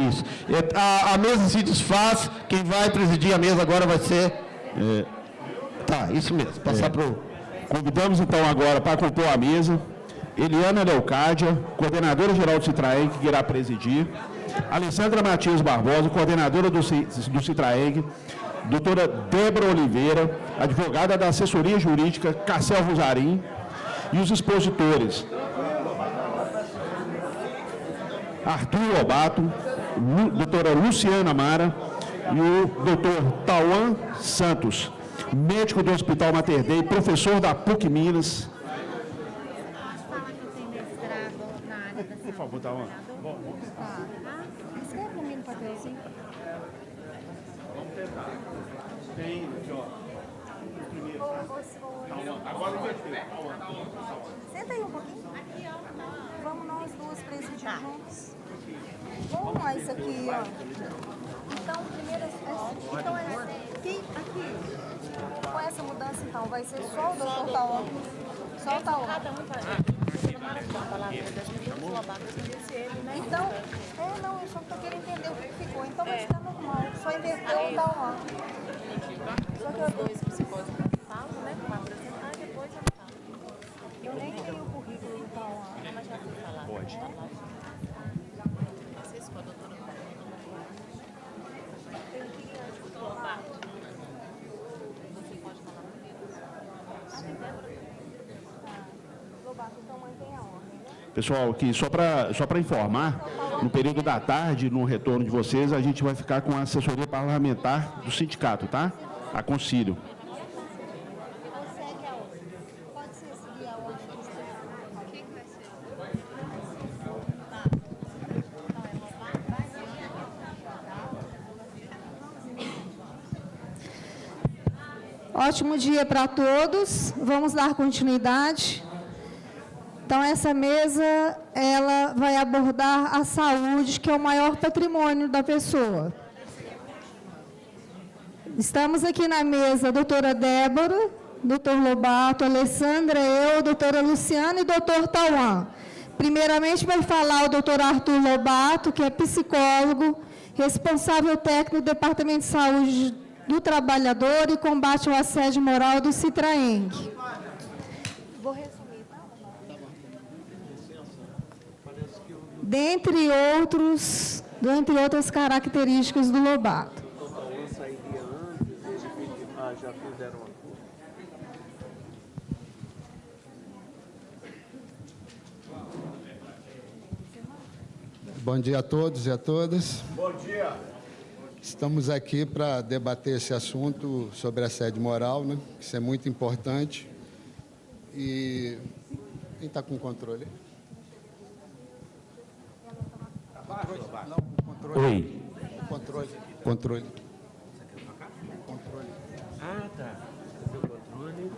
Isso. A mesa se desfaz, quem vai presidir a mesa agora vai ser... Tá, isso mesmo, passar para o... Convidamos, então, agora para compor a mesa, Eliana Leocádia, coordenadora geral do Citraeng, que irá presidir, Alessandra Matias Barbosa, coordenadora do Citraeng, doutora Débora Oliveira, advogada da assessoria jurídica Cassel Rosarim, e os expositores Arthur Lobato, doutora Luciana Mara e o doutor Tauan Santos, médico do Hospital Mater Dei, professor da PUC Minas. Por favor, Tauan. Escreve para mim no papelzinho. Vamos tentar. Tem aqui, ó. Agora não vai ter. Senta aí um pouquinho. Vamos nós duas presidir juntos. Vamos lá, isso aqui, ó. Então, primeiro, então aqui, com essa mudança, então, vai ser só o doutor Tauan. Só o Tauan. Cada um vai a palavra das meninas, o Lobato esse ele, né? Então, não, eu só tô querendo entender o que ficou. Então vai ficar normal. Só inverteu o Tauan. Só que Os dois psicólogos falam, né? Para apresentar e depois eu falo. eu nem tenho o currículo do Tauan. Mas já fui falar. Pode. Vocês com a doutora Lobato. Você pode falar comigo? Lobato, então mantém a ordem, né? Pessoal, aqui, só para informar, no período da tarde, no retorno de vocês, a gente vai ficar com a assessoria parlamentar do sindicato, tá? A Concílio. Segue a ordem. Pode ser seguir a ordem que você o que vai ser? Ótimo dia para todos. Vamos dar continuidade. Então, essa mesa, ela vai abordar a saúde, que é o maior patrimônio da pessoa. Estamos aqui na mesa a doutora Débora, doutor Lobato, Alessandra, eu, doutora Luciana e doutor Tauan. Primeiramente vai falar o doutor Arthur Lobato, que é psicólogo, responsável técnico do Departamento de Saúde do Trabalhador e combate ao assédio moral do Citraeng. Vou resumir, tá? Dentre outras características do Lobato. Já fizeram uma coisa. Bom dia a todos e a todas. Bom dia. Estamos aqui para debater esse assunto sobre assédio moral, né? Isso é muito importante. E quem está com o controle? Não, o controle. Oi. Controle. Ah, tá. Meu controle.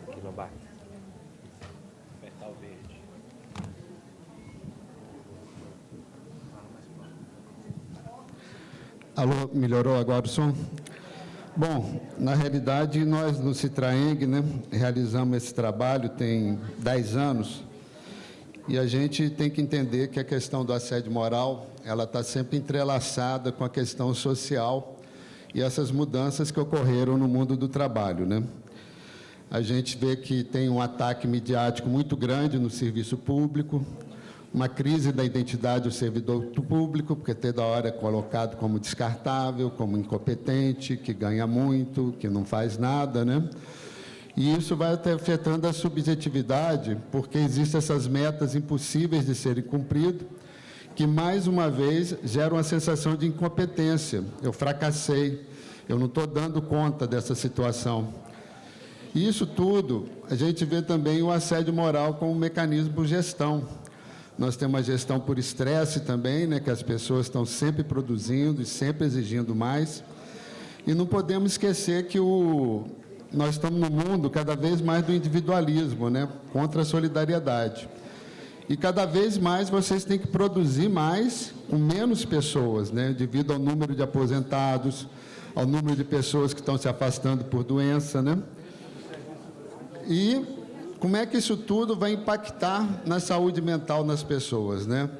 Aqui, Lobato. Apertar o verde. Alô, melhorou agora o som? Bom, na realidade, nós no Citraeng, né, realizamos esse trabalho tem 10 anos e a gente tem que entender que a questão do assédio moral, ela está sempre entrelaçada com a questão social e essas mudanças que ocorreram no mundo do trabalho, né? A gente vê que tem um ataque midiático muito grande no serviço público, uma crise da identidade do servidor público, porque toda hora é colocado como descartável, como incompetente, que ganha muito, que não faz nada, né? E isso vai até afetando a subjetividade, porque existem essas metas impossíveis de serem cumpridas, que, mais uma vez, geram uma sensação de incompetência. Eu fracassei, eu não estou dando conta dessa situação. E isso tudo, a gente vê também o assédio moral como um mecanismo de gestão. Nós temos a gestão por estresse também, né, que as pessoas estão sempre produzindo e sempre exigindo mais. E não podemos esquecer que nós estamos no mundo cada vez mais do individualismo, né, contra a solidariedade. E cada vez mais vocês têm que produzir mais com menos pessoas, né, devido ao número de aposentados, ao número de pessoas que estão se afastando por doença, né? E como é que isso tudo vai impactar na saúde mental nas pessoas, né?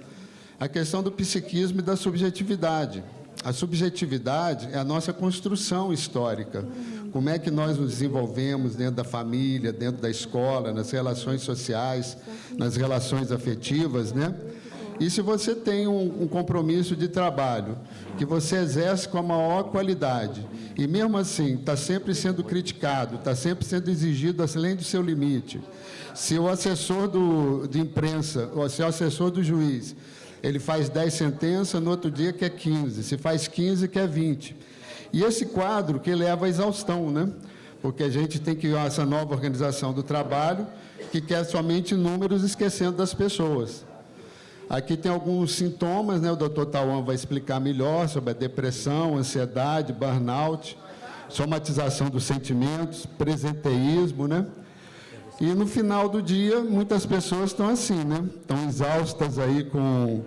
A questão do psiquismo e da subjetividade. A subjetividade é a nossa construção histórica. Como é que nós nos desenvolvemos dentro da família, dentro da escola, nas relações sociais, nas relações afetivas, né? E se você tem um compromisso de trabalho que você exerce com a maior qualidade e, mesmo assim, está sempre sendo criticado, está sempre sendo exigido além do seu limite, se o assessor de imprensa, ou se o assessor do juiz, ele faz 10 sentenças, no outro dia quer 15, se faz 15, quer 20. E esse quadro que leva à exaustão, né? Porque a gente tem que ir a essa nova organização do trabalho que quer somente números esquecendo das pessoas. Aqui tem alguns sintomas, né? O doutor Tauan vai explicar melhor sobre a depressão, ansiedade, burnout, somatização dos sentimentos, presenteísmo, né? E no final do dia, muitas pessoas estão assim, né? Estão exaustas aí com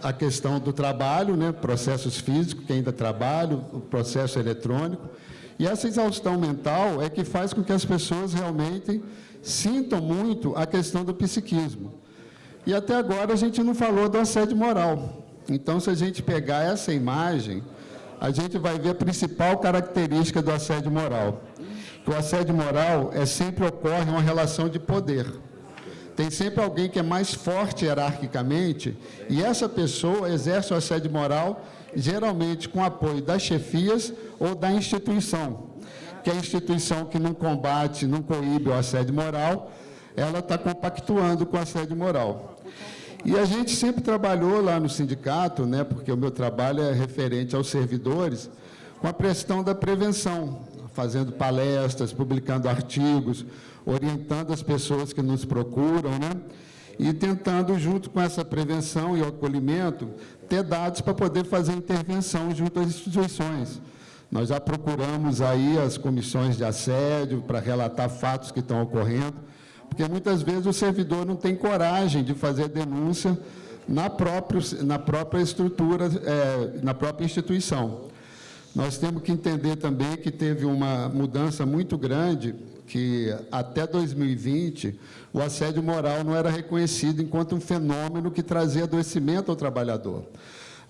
a questão do trabalho, né? Processos físicos, que ainda trabalham, o processo eletrônico. E essa exaustão mental é que faz com que as pessoas realmente sintam muito a questão do psiquismo. E até agora a gente não falou do assédio moral. Então, se a gente pegar essa imagem, a gente vai ver a principal característica do assédio moral. Que o assédio moral sempre ocorre uma relação de poder. Tem sempre alguém que é mais forte hierarquicamente e essa pessoa exerce o assédio moral geralmente com apoio das chefias ou da instituição. Que a instituição que não combate, não coíbe o assédio moral, ela está compactuando com o assédio moral. E a gente sempre trabalhou lá no sindicato, né, porque o meu trabalho é referente aos servidores, com a questão da prevenção, fazendo palestras, publicando artigos, orientando as pessoas que nos procuram, né, e tentando, junto com essa prevenção e o acolhimento, ter dados para poder fazer intervenção junto às instituições. Nós já procuramos aí as comissões de assédio para relatar fatos que estão ocorrendo, porque muitas vezes o servidor não tem coragem de fazer denúncia na própria estrutura, na própria instituição. Nós temos que entender também que teve uma mudança muito grande, que até 2020 o assédio moral não era reconhecido enquanto um fenômeno que trazia adoecimento ao trabalhador.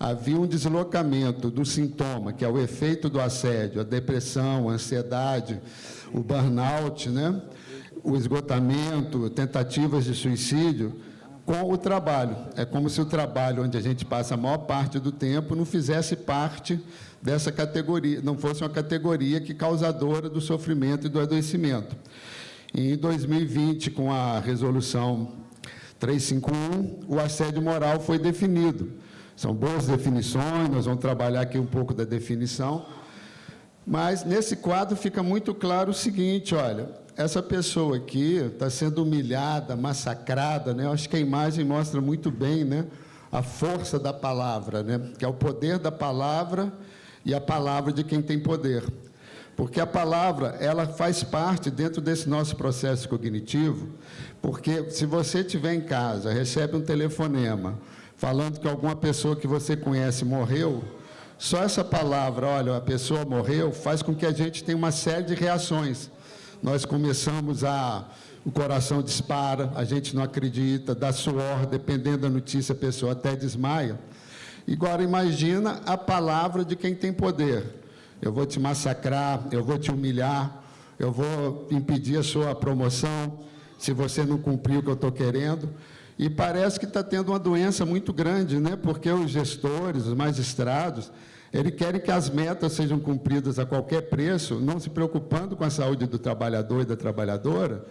Havia um deslocamento do sintoma, que é o efeito do assédio, a depressão, a ansiedade, o burnout, né? O esgotamento, tentativas de suicídio, com o trabalho. É como se o trabalho, onde a gente passa a maior parte do tempo, não fizesse parte dessa categoria, não fosse uma categoria que causadora do sofrimento e do adoecimento. E em 2020, com a resolução 351, o assédio moral foi definido. São boas definições, nós vamos trabalhar aqui um pouco da definição, mas nesse quadro fica muito claro o seguinte, olha, essa pessoa aqui está sendo humilhada, massacrada, né? Eu acho que a imagem mostra muito bem, né, a força da palavra, né, que é o poder da palavra e a palavra de quem tem poder. Porque a palavra, ela faz parte dentro desse nosso processo cognitivo, porque se você estiver em casa, recebe um telefonema falando que alguma pessoa que você conhece morreu, só essa palavra, olha, a pessoa morreu, faz com que a gente tenha uma série de reações. Nós começamos o coração dispara, a gente não acredita, dá suor, dependendo da notícia, a pessoa até desmaia. Agora, imagina a palavra de quem tem poder. Eu vou te massacrar, eu vou te humilhar, eu vou impedir a sua promoção, se você não cumprir o que eu estou querendo. E parece que está tendo uma doença muito grande, né? Porque os gestores, os magistrados, eles querem que as metas sejam cumpridas a qualquer preço, não se preocupando com a saúde do trabalhador e da trabalhadora,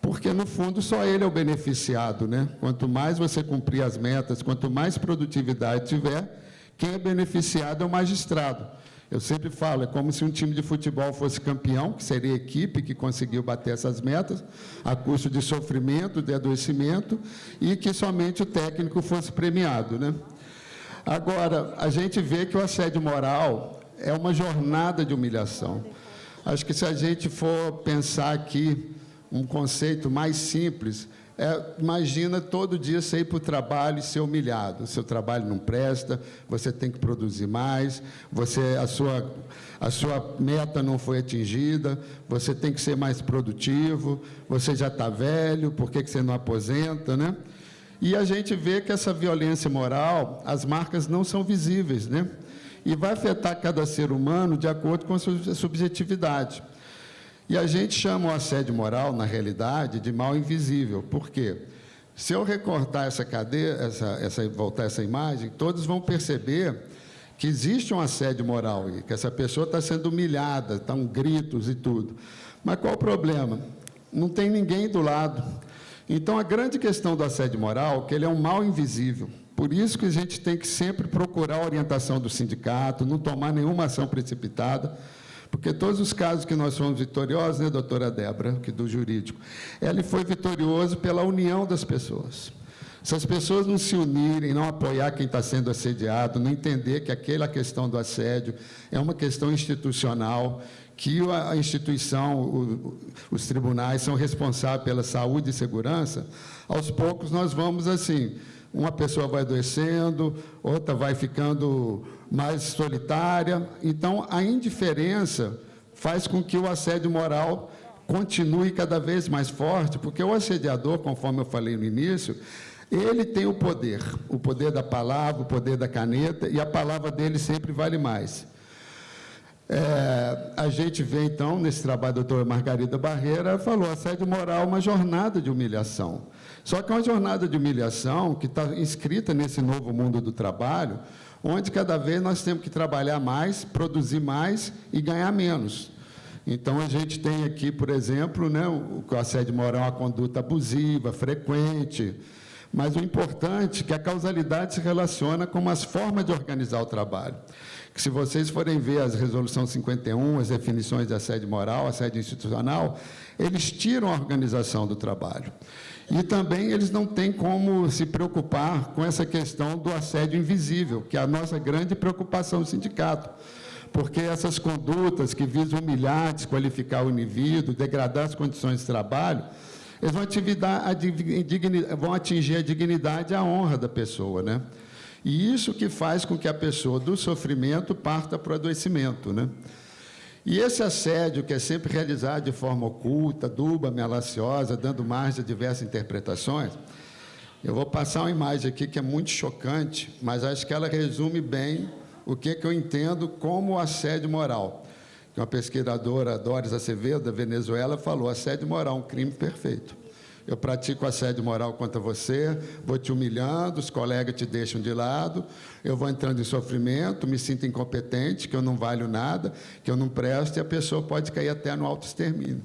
porque, no fundo, só ele é o beneficiado, né? Quanto mais você cumprir as metas, quanto mais produtividade tiver, quem é beneficiado é o magistrado. Eu sempre falo, é como se um time de futebol fosse campeão, que seria a equipe que conseguiu bater essas metas, a custo de sofrimento, de adoecimento, e que somente o técnico fosse premiado, né? Agora, a gente vê que o assédio moral é uma jornada de humilhação. Acho que se a gente for pensar aqui um conceito mais simples, Imagina todo dia você ir para o trabalho e ser humilhado. O seu trabalho não presta, você tem que produzir mais, a sua meta não foi atingida, você tem que ser mais produtivo, você já está velho, por que você não aposenta, né? E a gente vê que essa violência moral, as marcas não são visíveis, né? E vai afetar cada ser humano de acordo com a sua subjetividade. E a gente chama o assédio moral, na realidade, de mal invisível. Por quê? Se eu recortar essa cadeia, voltar essa imagem, todos vão perceber que existe um assédio moral aí, que essa pessoa está sendo humilhada, estão gritos e tudo. Mas qual o problema? Não tem ninguém do lado. Então, a grande questão do assédio moral é que ele é um mal invisível. Por isso que a gente tem que sempre procurar a orientação do sindicato, não tomar nenhuma ação precipitada, porque todos os casos que nós fomos vitoriosos, né, doutora Débora, que do jurídico, ele foi vitorioso pela união das pessoas. Se as pessoas não se unirem, não apoiar quem está sendo assediado, não entender que aquela questão do assédio é uma questão institucional, que a instituição, os tribunais são responsáveis pela saúde e segurança, aos poucos nós vamos assim, uma pessoa vai adoecendo, outra vai ficando mais solitária. Então, a indiferença faz com que o assédio moral continue cada vez mais forte, porque o assediador, conforme eu falei no início, ele tem o poder da palavra, o poder da caneta, e a palavra dele sempre vale mais. A gente vê, então, nesse trabalho da doutora Margarida Barreira, falou, assédio moral é uma jornada de humilhação. Só que é uma jornada de humilhação que está inscrita nesse novo mundo do trabalho, onde cada vez nós temos que trabalhar mais, produzir mais e ganhar menos. Então, a gente tem aqui, por exemplo, né, o assédio moral é uma conduta abusiva, frequente, mas o importante é que a causalidade se relaciona com as formas de organizar o trabalho. Que, se vocês forem ver as resoluções 51, as definições de assédio moral, assédio institucional, eles tiram a organização do trabalho. E também eles não têm como se preocupar com essa questão do assédio invisível, que é a nossa grande preocupação do sindicato. Porque essas condutas que visam humilhar, desqualificar o indivíduo, degradar as condições de trabalho, eles vão atingir a dignidade e a honra da pessoa, né? E isso que faz com que a pessoa, do sofrimento, parta para o adoecimento, né? E esse assédio, que é sempre realizado de forma oculta, dúbia, malaciosa, dando margem a diversas interpretações, eu vou passar uma imagem aqui que é muito chocante, mas acho que ela resume bem o que eu entendo como assédio moral. Uma pesquisadora, Doris Acevedo, da Venezuela, falou, assédio moral é um crime perfeito. Eu pratico assédio moral contra você, vou te humilhando, os colegas te deixam de lado, eu vou entrando em sofrimento, me sinto incompetente, que eu não valho nada, que eu não presto, e a pessoa pode cair até no autoextermínio.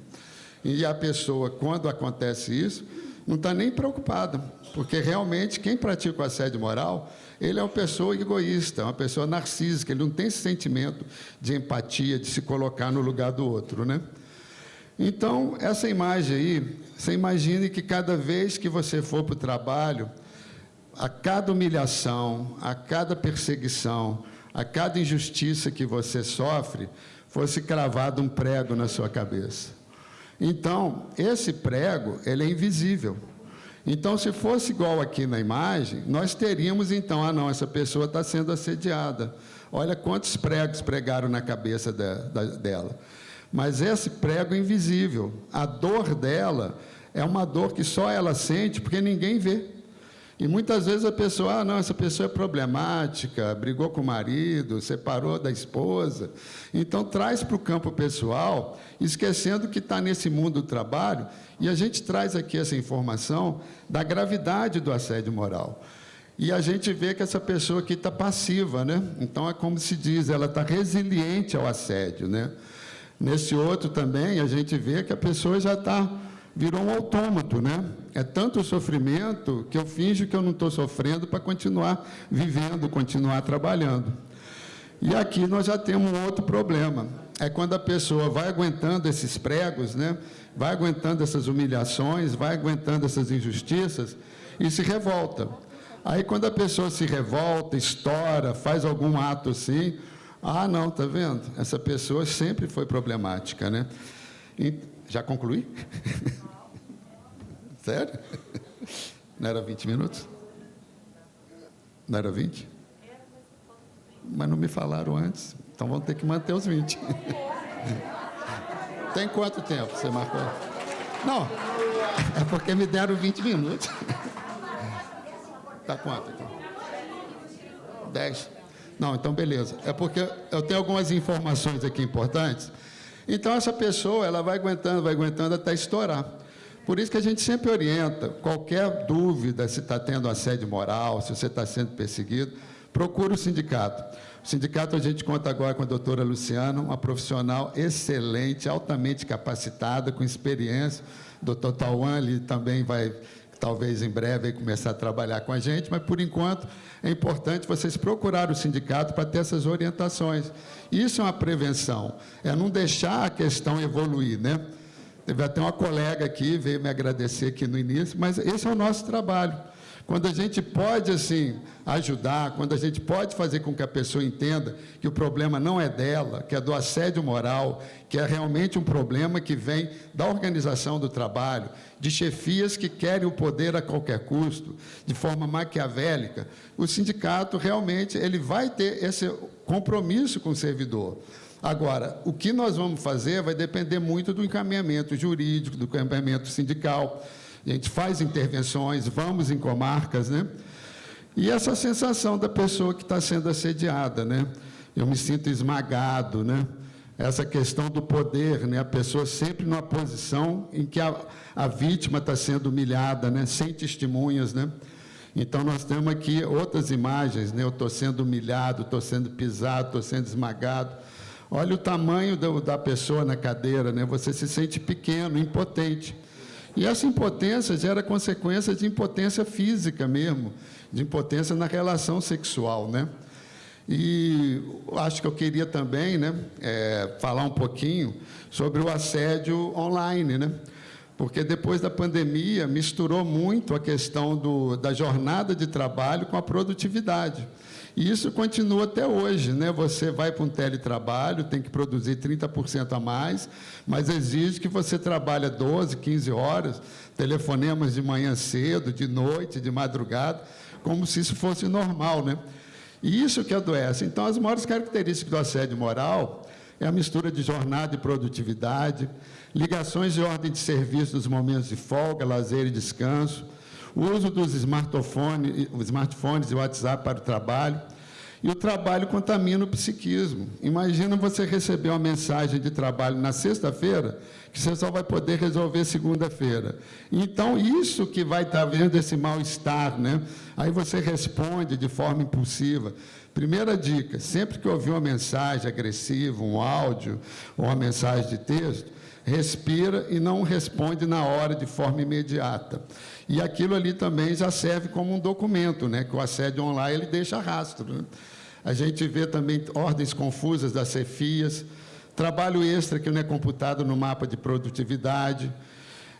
E a pessoa, quando acontece isso, não está nem preocupada, porque realmente quem pratica o assédio moral, ele é uma pessoa egoísta, uma pessoa narcísica, ele não tem esse sentimento de empatia, de se colocar no lugar do outro, né? Então, essa imagem aí, você imagine que cada vez que você for para o trabalho, a cada humilhação, a cada perseguição, a cada injustiça que você sofre, fosse cravado um prego na sua cabeça. Então, esse prego, ele é invisível. Então, se fosse igual aqui na imagem, nós teríamos, então, não, essa pessoa está sendo assediada. Olha quantos pregos pregaram na cabeça dela. Mas esse prego é invisível. A dor dela é uma dor que só ela sente, porque ninguém vê. E muitas vezes a pessoa, não, essa pessoa é problemática, brigou com o marido, separou da esposa. Então, traz para o campo pessoal, esquecendo que está nesse mundo do trabalho, e a gente traz aqui essa informação da gravidade do assédio moral. E a gente vê que essa pessoa aqui está passiva, né? Então, é como se diz, ela está resiliente ao assédio, né? Nesse outro também, a gente vê que a pessoa já virou um autômato, né? É tanto o sofrimento que eu finjo que eu não estou sofrendo para continuar vivendo, continuar trabalhando. E aqui nós já temos um outro problema. É quando a pessoa vai aguentando esses pregos, né? Vai aguentando essas humilhações, vai aguentando essas injustiças e se revolta. Aí, quando a pessoa se revolta, estoura, faz algum ato assim, não, está vendo? Essa pessoa sempre foi problemática, né? Já concluí? Sério? Não era 20 minutos? Não era 20? Mas não me falaram antes, então vamos ter que manter os 20. Tem quanto tempo você marcou? Não, é porque me deram 20 minutos. Tá quanto, então? 10. Não, então beleza. É porque eu tenho algumas informações aqui importantes. Então, essa pessoa, ela vai aguentando até estourar. Por isso que a gente sempre orienta, qualquer dúvida, se está tendo assédio moral, se você está sendo perseguido, procure o sindicato. O sindicato, a gente conta agora com a doutora Luciana, uma profissional excelente, altamente capacitada, com experiência. O doutor Tauan, ele também vai, talvez em breve, aí, começar a trabalhar com a gente, mas, por enquanto, é importante vocês procurarem o sindicato para ter essas orientações. Isso é uma prevenção, é não deixar a questão evoluir, né? Teve até uma colega aqui, veio me agradecer aqui no início, mas esse é o nosso trabalho. Quando a gente pode, assim, ajudar, quando a gente pode fazer com que a pessoa entenda que o problema não é dela, que é do assédio moral, que é realmente um problema que vem da organização do trabalho, de chefias que querem o poder a qualquer custo, de forma maquiavélica, o sindicato realmente ele vai ter esse compromisso com o servidor. Agora, o que nós vamos fazer vai depender muito do encaminhamento jurídico, do encaminhamento sindical. A gente faz intervenções, vamos em comarcas, né? E essa sensação da pessoa que está sendo assediada, né? Eu me sinto esmagado, né? Essa questão do poder, né? A pessoa sempre numa posição em que a vítima está sendo humilhada, né? Sem testemunhas, né? Então, nós temos aqui outras imagens, né? Eu estou sendo humilhado, estou sendo pisado, estou sendo esmagado. Olha o tamanho da pessoa na cadeira, né? Você se sente pequeno, impotente. E essa impotência gera consequências de impotência física mesmo, de impotência na relação sexual, né? E acho que eu queria também, né, falar um pouquinho sobre o assédio online, né? Porque depois da pandemia misturou muito a questão da jornada de trabalho com a produtividade. E isso continua até hoje, né? Você vai para um teletrabalho, tem que produzir 30% a mais, mas exige que você trabalhe 12, 15 horas, telefonemas de manhã cedo, de noite, de madrugada, como se isso fosse normal, né? E isso que adoece. Então, as maiores características do assédio moral é a mistura de jornada e produtividade, ligações de ordem de serviço nos momentos de folga, lazer e descanso, o uso dos smartphones e WhatsApp para o trabalho, e o trabalho contamina o psiquismo. Imagina você receber uma mensagem de trabalho na sexta-feira, que você só vai poder resolver segunda-feira. Então, isso que vai estar vendo esse mal-estar, né? Aí você responde de forma impulsiva. Primeira dica, sempre que ouvir uma mensagem agressiva, um áudio ou uma mensagem de texto, respira e não responde na hora, de forma imediata. E aquilo ali também já serve como um documento, né? Que o assédio online ele deixa rastro, né? A gente vê também ordens confusas das chefias, trabalho extra que não é computado no mapa de produtividade.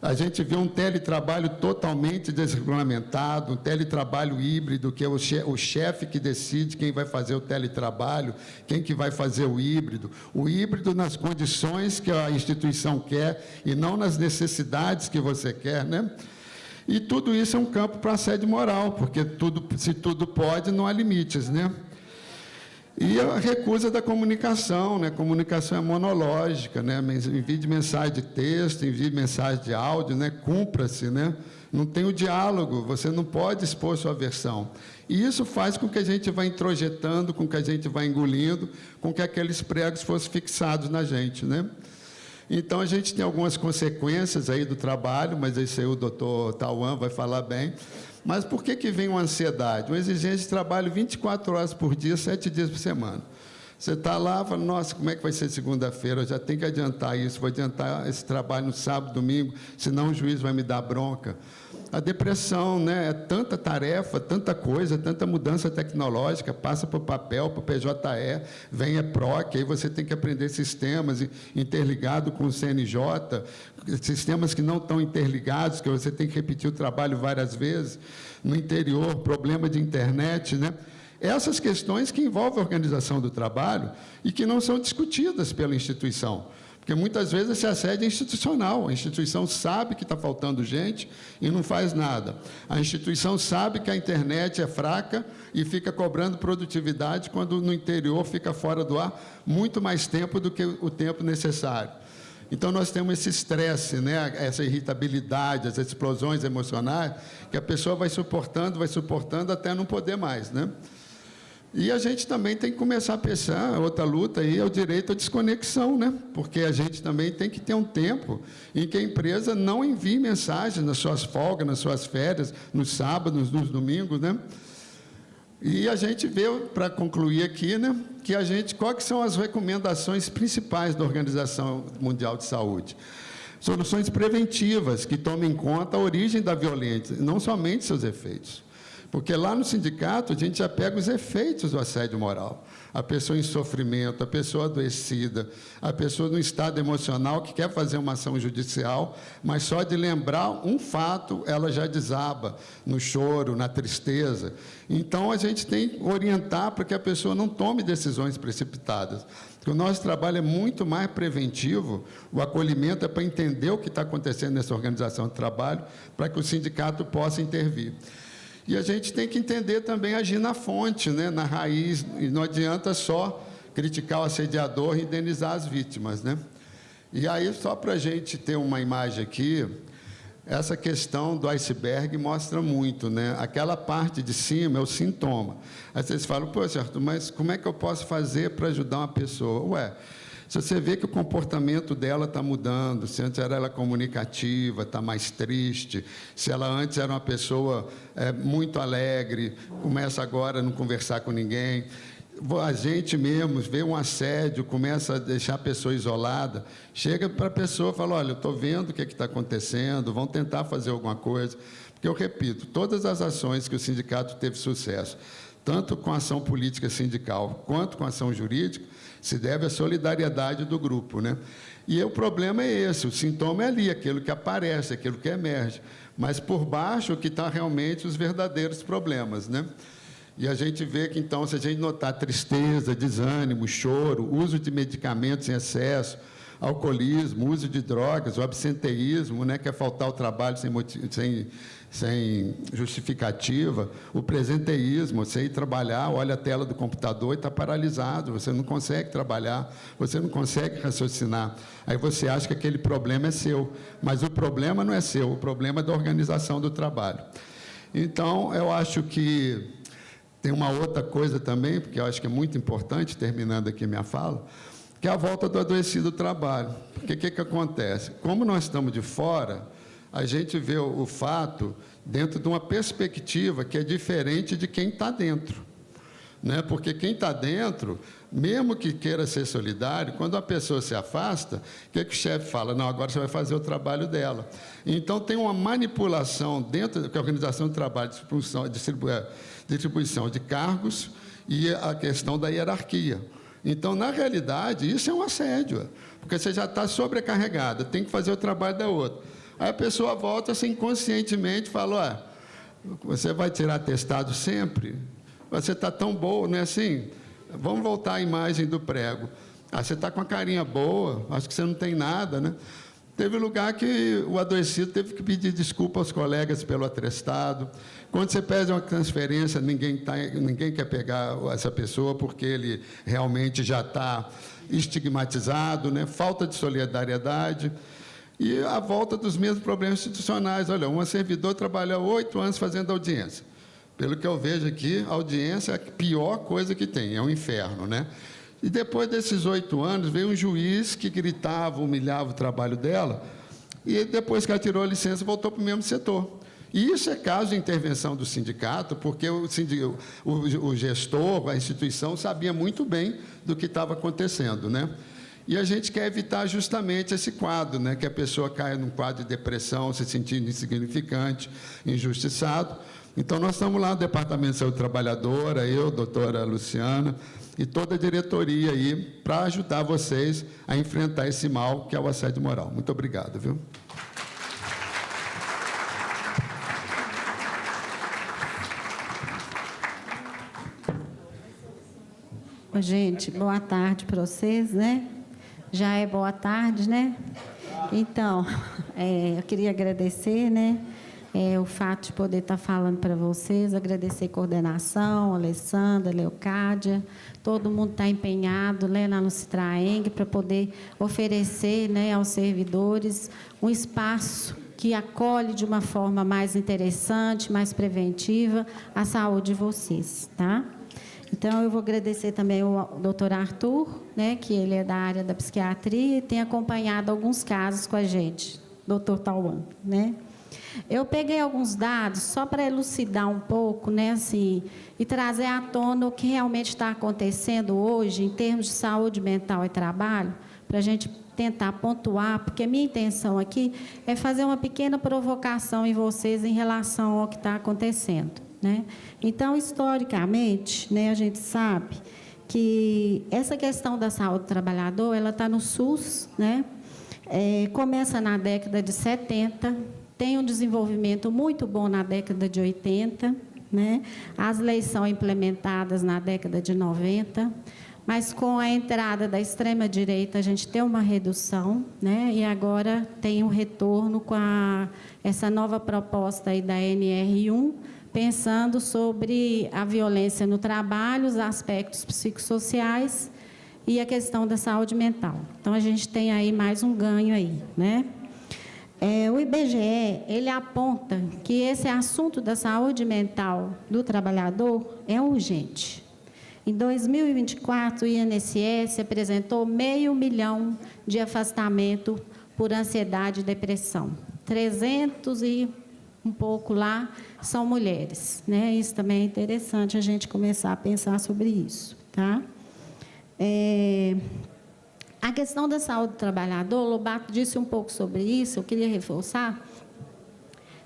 A gente vê um teletrabalho totalmente desregulamentado, um teletrabalho híbrido, que é o chefe que decide quem vai fazer o teletrabalho, quem que vai fazer o híbrido nas condições que a instituição quer e não nas necessidades que você quer, né? E tudo isso é um campo para assédio moral, porque se tudo pode, não há limites, né? E a recusa da comunicação, né? Comunicação é monológica, né? Envie de mensagem de texto, envie mensagem de áudio, né? Cumpra-se, né? Não tem o diálogo, você não pode expor sua versão. E isso faz com que a gente vá introjetando, com que a gente vá engolindo, com que aqueles pregos fossem fixados na gente, né? Então, a gente tem algumas consequências aí do trabalho, mas isso aí o doutor Tauan vai falar bem. Mas por que vem uma ansiedade? Uma exigência de trabalho 24 horas por dia, 7 dias por semana. Você está lá, fala, nossa, como é que vai ser segunda-feira? Eu já tenho que adiantar isso, vou adiantar esse trabalho no sábado, domingo, senão o juiz vai me dar bronca. A depressão, né? É tanta tarefa, tanta coisa, tanta mudança tecnológica, passa para o papel, para o PJE, vem a PROC, aí você tem que aprender sistemas interligados com o CNJ, sistemas que não estão interligados, que você tem que repetir o trabalho várias vezes. No interior, problema de internet, né? Essas questões que envolvem a organização do trabalho e que não são discutidas pela instituição. Porque muitas vezes esse assédio é institucional. A instituição sabe que está faltando gente e não faz nada. A instituição sabe que a internet é fraca e fica cobrando produtividade quando no interior fica fora do ar muito mais tempo do que o tempo necessário. Então, nós temos esse estresse, né? Essa irritabilidade, as explosões emocionais, que a pessoa vai suportando até não poder mais, né? E a gente também tem que começar a pensar, outra luta aí é o direito à desconexão, né? Porque a gente também tem que ter um tempo em que a empresa não envie mensagens nas suas folgas, nas suas férias, nos sábados, nos domingos, né? E a gente vê, para concluir aqui, né, que quais são as recomendações principais da Organização Mundial de Saúde? Soluções preventivas que tomem em conta a origem da violência, não somente seus efeitos. Porque lá no sindicato a gente já pega os efeitos do assédio moral. A pessoa em sofrimento, a pessoa adoecida, a pessoa num estado emocional que quer fazer uma ação judicial, mas só de lembrar um fato ela já desaba no choro, na tristeza. Então a gente tem que orientar para que a pessoa não tome decisões precipitadas. Porque o nosso trabalho é muito mais preventivo, o acolhimento é para entender o que está acontecendo nessa organização de trabalho, para que o sindicato possa intervir. E a gente tem que entender também agir na fonte, né, na raiz, e não adianta só criticar o assediador e indenizar as vítimas, né? E aí, só para a gente ter uma imagem aqui, essa questão do iceberg mostra muito, né? Aquela parte de cima é o sintoma. Aí vocês falam, pô, Arthur, mas como é que eu posso fazer para ajudar uma pessoa? Ué, se você vê que o comportamento dela está mudando, se antes era ela comunicativa, está mais triste, se ela antes era uma pessoa muito alegre, começa agora a não conversar com ninguém, a gente mesmo vê um assédio, começa a deixar a pessoa isolada, chega para a pessoa e fala, olha, eu estou vendo o que está acontecendo, vão tentar fazer alguma coisa. Porque, eu repito, todas as ações que o sindicato teve sucesso, tanto com a ação política sindical, quanto com a ação jurídica, se deve à solidariedade do grupo, né? E o problema é esse, o sintoma é ali, aquilo que aparece, aquilo que emerge, mas por baixo que está realmente os verdadeiros problemas, né? E a gente vê que, então, se a gente notar tristeza, desânimo, choro, uso de medicamentos em excesso, alcoolismo, uso de drogas, o absenteísmo, né, que é faltar ao trabalho sem justificativa, o presenteísmo, você ir trabalhar, olha a tela do computador e está paralisado, você não consegue trabalhar, você não consegue raciocinar. Aí você acha que aquele problema é seu, mas o problema não é seu, o problema é da organização do trabalho. Então, eu acho que tem uma outra coisa também, porque eu acho que é muito importante, terminando aqui minha fala, que é a volta do adoecido do trabalho. Porque o que acontece? Como nós estamos de fora, a gente vê o fato dentro de uma perspectiva que é diferente de quem está dentro, né? Porque quem está dentro, mesmo que queira ser solidário, quando a pessoa se afasta, o que o chefe fala? Não, agora você vai fazer o trabalho dela. Então, tem uma manipulação dentro da organização do trabalho, distribuição de cargos e a questão da hierarquia. Então, na realidade, isso é um assédio, porque você já está sobrecarregada, tem que fazer o trabalho da outra. Aí a pessoa volta assim, inconscientemente, fala, você vai tirar atestado sempre? Você está tão boa, não é assim? Vamos voltar à imagem do prego. Você está com a carinha boa, acho que você não tem nada, né? Teve lugar que o adoecido teve que pedir desculpa aos colegas pelo atestado. Quando você pede uma transferência, ninguém quer pegar essa pessoa porque ele realmente já está estigmatizado, né? Falta de solidariedade. E a volta dos mesmos problemas institucionais. Olha, uma servidora trabalha 8 anos fazendo audiência. Pelo que eu vejo aqui, a audiência é a pior coisa que tem, é um inferno, né? E depois desses 8 anos, veio um juiz que gritava, humilhava o trabalho dela, e depois que ela tirou a licença, voltou para o mesmo setor. E isso é caso de intervenção do sindicato, porque o gestor, a instituição, sabia muito bem do que estava acontecendo, né? E a gente quer evitar justamente esse quadro, né? Que a pessoa caia num quadro de depressão, se sentindo insignificante, injustiçado. Então, nós estamos lá no Departamento de Saúde Trabalhadora, eu, doutora Luciana, e toda a diretoria aí, para ajudar vocês a enfrentar esse mal que é o assédio moral. Muito obrigado, viu? Gente, boa tarde para vocês, né? Já é boa tarde, né? Então, eu queria agradecer, né? O fato de poder estar falando para vocês, agradecer a coordenação, a Alessandra, a Leocádia, todo mundo está empenhado, né, lá no Citraeng para poder oferecer, né, aos servidores um espaço que acolhe de uma forma mais interessante, mais preventiva a saúde de vocês, tá? Então, eu vou agradecer também o doutor Arthur, né, que ele é da área da psiquiatria e tem acompanhado alguns casos com a gente, doutor Tauan, né? Eu peguei alguns dados só para elucidar um pouco, né, assim, e trazer à tona o que realmente está acontecendo hoje em termos de saúde mental e trabalho, para a gente tentar pontuar, porque a minha intenção aqui é fazer uma pequena provocação em vocês em relação ao que está acontecendo, né? Então, historicamente, né, a gente sabe que essa questão da saúde do trabalhador, ela está no SUS, né? Começa na década de 70, tem um desenvolvimento muito bom na década de 80, né? As leis são implementadas na década de 90, mas com a entrada da extrema-direita a gente tem uma redução, né? E agora tem um retorno com essa nova proposta aí da NR1, pensando sobre a violência no trabalho, os aspectos psicossociais e a questão da saúde mental. Então, a gente tem aí mais um ganho aí, né? O IBGE, ele aponta que esse assunto da saúde mental do trabalhador é urgente. Em 2024, o INSS apresentou 500 mil de afastamento por ansiedade e depressão. 300 e um pouco lá são mulheres, né? Isso também é interessante a gente começar a pensar sobre isso, tá? A questão da saúde do trabalhador, o Lobato disse um pouco sobre isso, eu queria reforçar,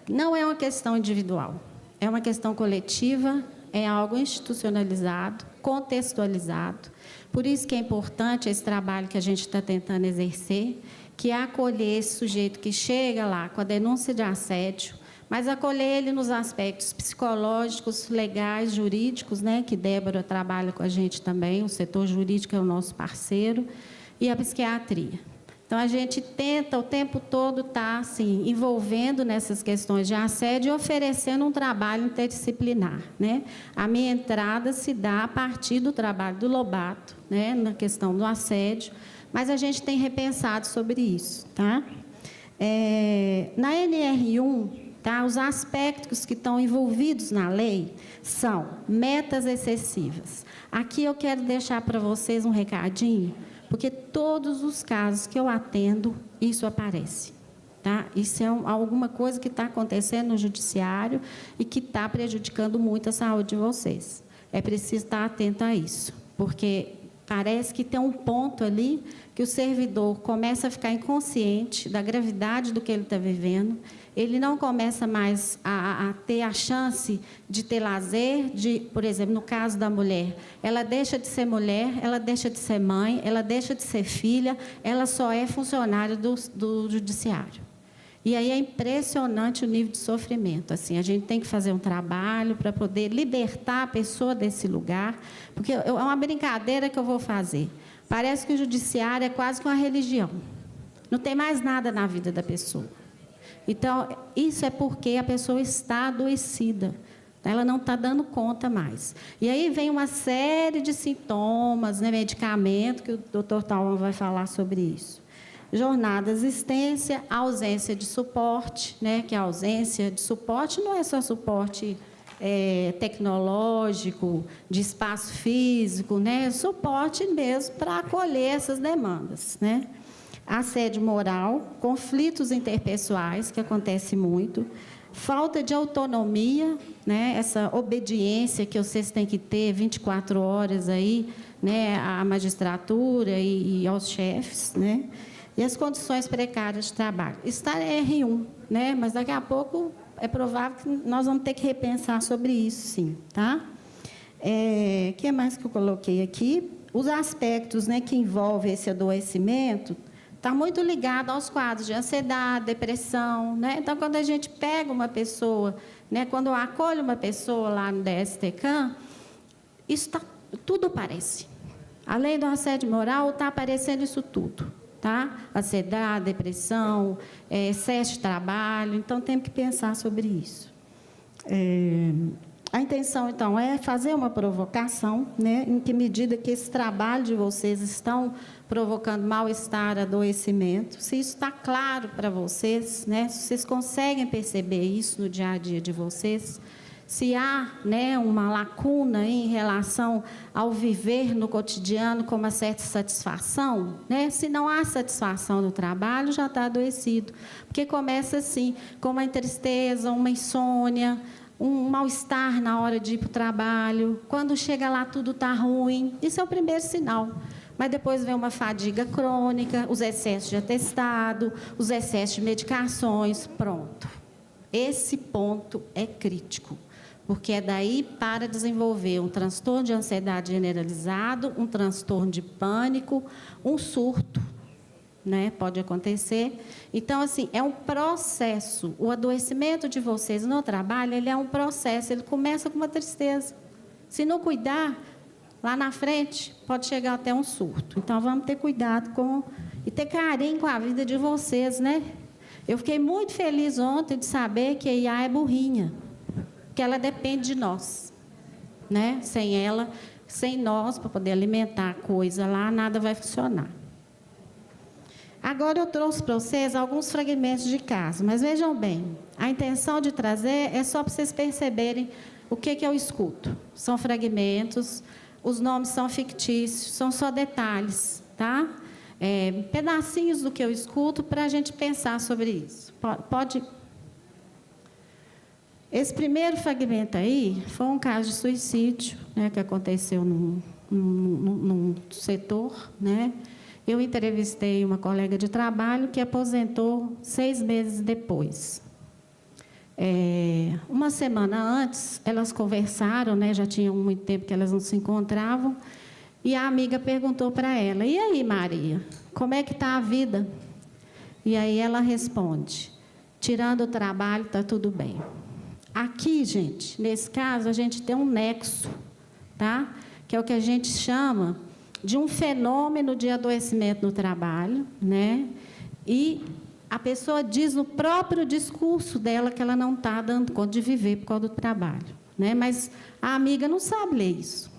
não é uma questão individual, é uma questão coletiva, é algo institucionalizado, contextualizado. Por isso que é importante esse trabalho que a gente está tentando exercer, que é acolher esse sujeito que chega lá com a denúncia de assédio, mas acolher ele nos aspectos psicológicos, legais, jurídicos, né, que Débora trabalha com a gente também, o setor jurídico é o nosso parceiro, e a psiquiatria. Então, a gente tenta o tempo todo estar assim, envolvendo nessas questões de assédio e oferecendo um trabalho interdisciplinar, né? A minha entrada se dá a partir do trabalho do Lobato, né, na questão do assédio, mas a gente tem repensado sobre isso, tá? Na NR1, tá, os aspectos que estão envolvidos na lei são metas excessivas. Aqui eu quero deixar para vocês um recadinho, porque todos os casos que eu atendo, isso aparece. Tá? Isso é alguma coisa que está acontecendo no judiciário e que está prejudicando muito a saúde de vocês. É preciso estar atento a isso, porque parece que tem um ponto ali que o servidor começa a ficar inconsciente da gravidade do que ele está vivendo, ele não começa mais a ter a chance de ter lazer, por exemplo, no caso da mulher, ela deixa de ser mulher, ela deixa de ser mãe, ela deixa de ser filha, ela só é funcionária do judiciário. E aí é impressionante o nível de sofrimento. Assim, a gente tem que fazer um trabalho para poder libertar a pessoa desse lugar, porque é uma brincadeira que eu vou fazer. Parece que o judiciário é quase que uma religião. Não tem mais nada na vida da pessoa. Então, isso é porque a pessoa está adoecida. Ela não está dando conta mais. E aí vem uma série de sintomas, né, medicamento, que o doutor Tauan vai falar sobre isso. Jornada de assistência, ausência de suporte, né, que a ausência de suporte não é só suporte tecnológico, de espaço físico, né, suporte mesmo para acolher essas demandas, né? Assédio moral, conflitos interpessoais, que acontece muito, falta de autonomia, né, essa obediência que vocês têm que ter 24 horas aí, né, à magistratura e aos chefes, né, e as condições precárias de trabalho. Está em R1, né, mas daqui a pouco é provável que nós vamos ter que repensar sobre isso, sim, tá? O que mais que eu coloquei aqui? Os aspectos, né, que envolvem esse adoecimento está muito ligado aos quadros de ansiedade, depressão, né? Então, quando a gente pega uma pessoa, né, quando eu acolho uma pessoa lá no DST-CAM, isso tudo aparece. Além do assédio moral, está aparecendo isso tudo, tá? Ansiedade, depressão, excesso de trabalho. Então, temos que pensar sobre isso. A intenção, então, é fazer uma provocação, né? Em que medida que esse trabalho de vocês estão provocando mal-estar, adoecimento. Se isso está claro para vocês, né? Se vocês conseguem perceber isso no dia a dia de vocês, se há, né, uma lacuna em relação ao viver no cotidiano com uma certa satisfação, né? Se não há satisfação no trabalho, já está adoecido. Porque começa assim, com uma tristeza, uma insônia, um mal-estar na hora de ir para o trabalho. Quando chega lá, tudo está ruim. Isso é o primeiro sinal. Mas depois vem uma fadiga crônica, os excessos de atestado, os excessos de medicações, pronto. Esse ponto é crítico, porque é daí para desenvolver um transtorno de ansiedade generalizado, um transtorno de pânico, um surto, né? Pode acontecer. Então, assim, é um processo. O adoecimento de vocês no trabalho, ele é um processo, ele começa com uma tristeza. Se não cuidar, lá na frente, pode chegar até um surto. Então, vamos ter cuidado e ter carinho com a vida de vocês, né? Eu fiquei muito feliz ontem de saber que a IA é burrinha, que ela depende de nós, né? Sem ela, sem nós, para poder alimentar a coisa lá, nada vai funcionar. Agora eu trouxe para vocês alguns fragmentos de caso, mas vejam bem, a intenção de trazer é só para vocês perceberem o que eu escuto. São fragmentos, os nomes são fictícios, são só detalhes, tá? Pedacinhos do que eu escuto para a gente pensar sobre isso. Pode. Esse primeiro fragmento aí foi um caso de suicídio, né, que aconteceu num setor, né? Eu entrevistei uma colega de trabalho que aposentou 6 meses depois. Uma semana antes, elas conversaram, né, já tinha muito tempo que elas não se encontravam, e a amiga perguntou para ela: e aí, Maria, como é que está a vida? E aí ela responde: tirando o trabalho, está tudo bem. Aqui, gente, nesse caso, a gente tem um nexo, tá? Que é o que a gente chama de um fenômeno de adoecimento no trabalho, né? E a pessoa diz no próprio discurso dela que ela não está dando conta de viver por causa do trabalho, né? Mas a amiga não sabe ler isso,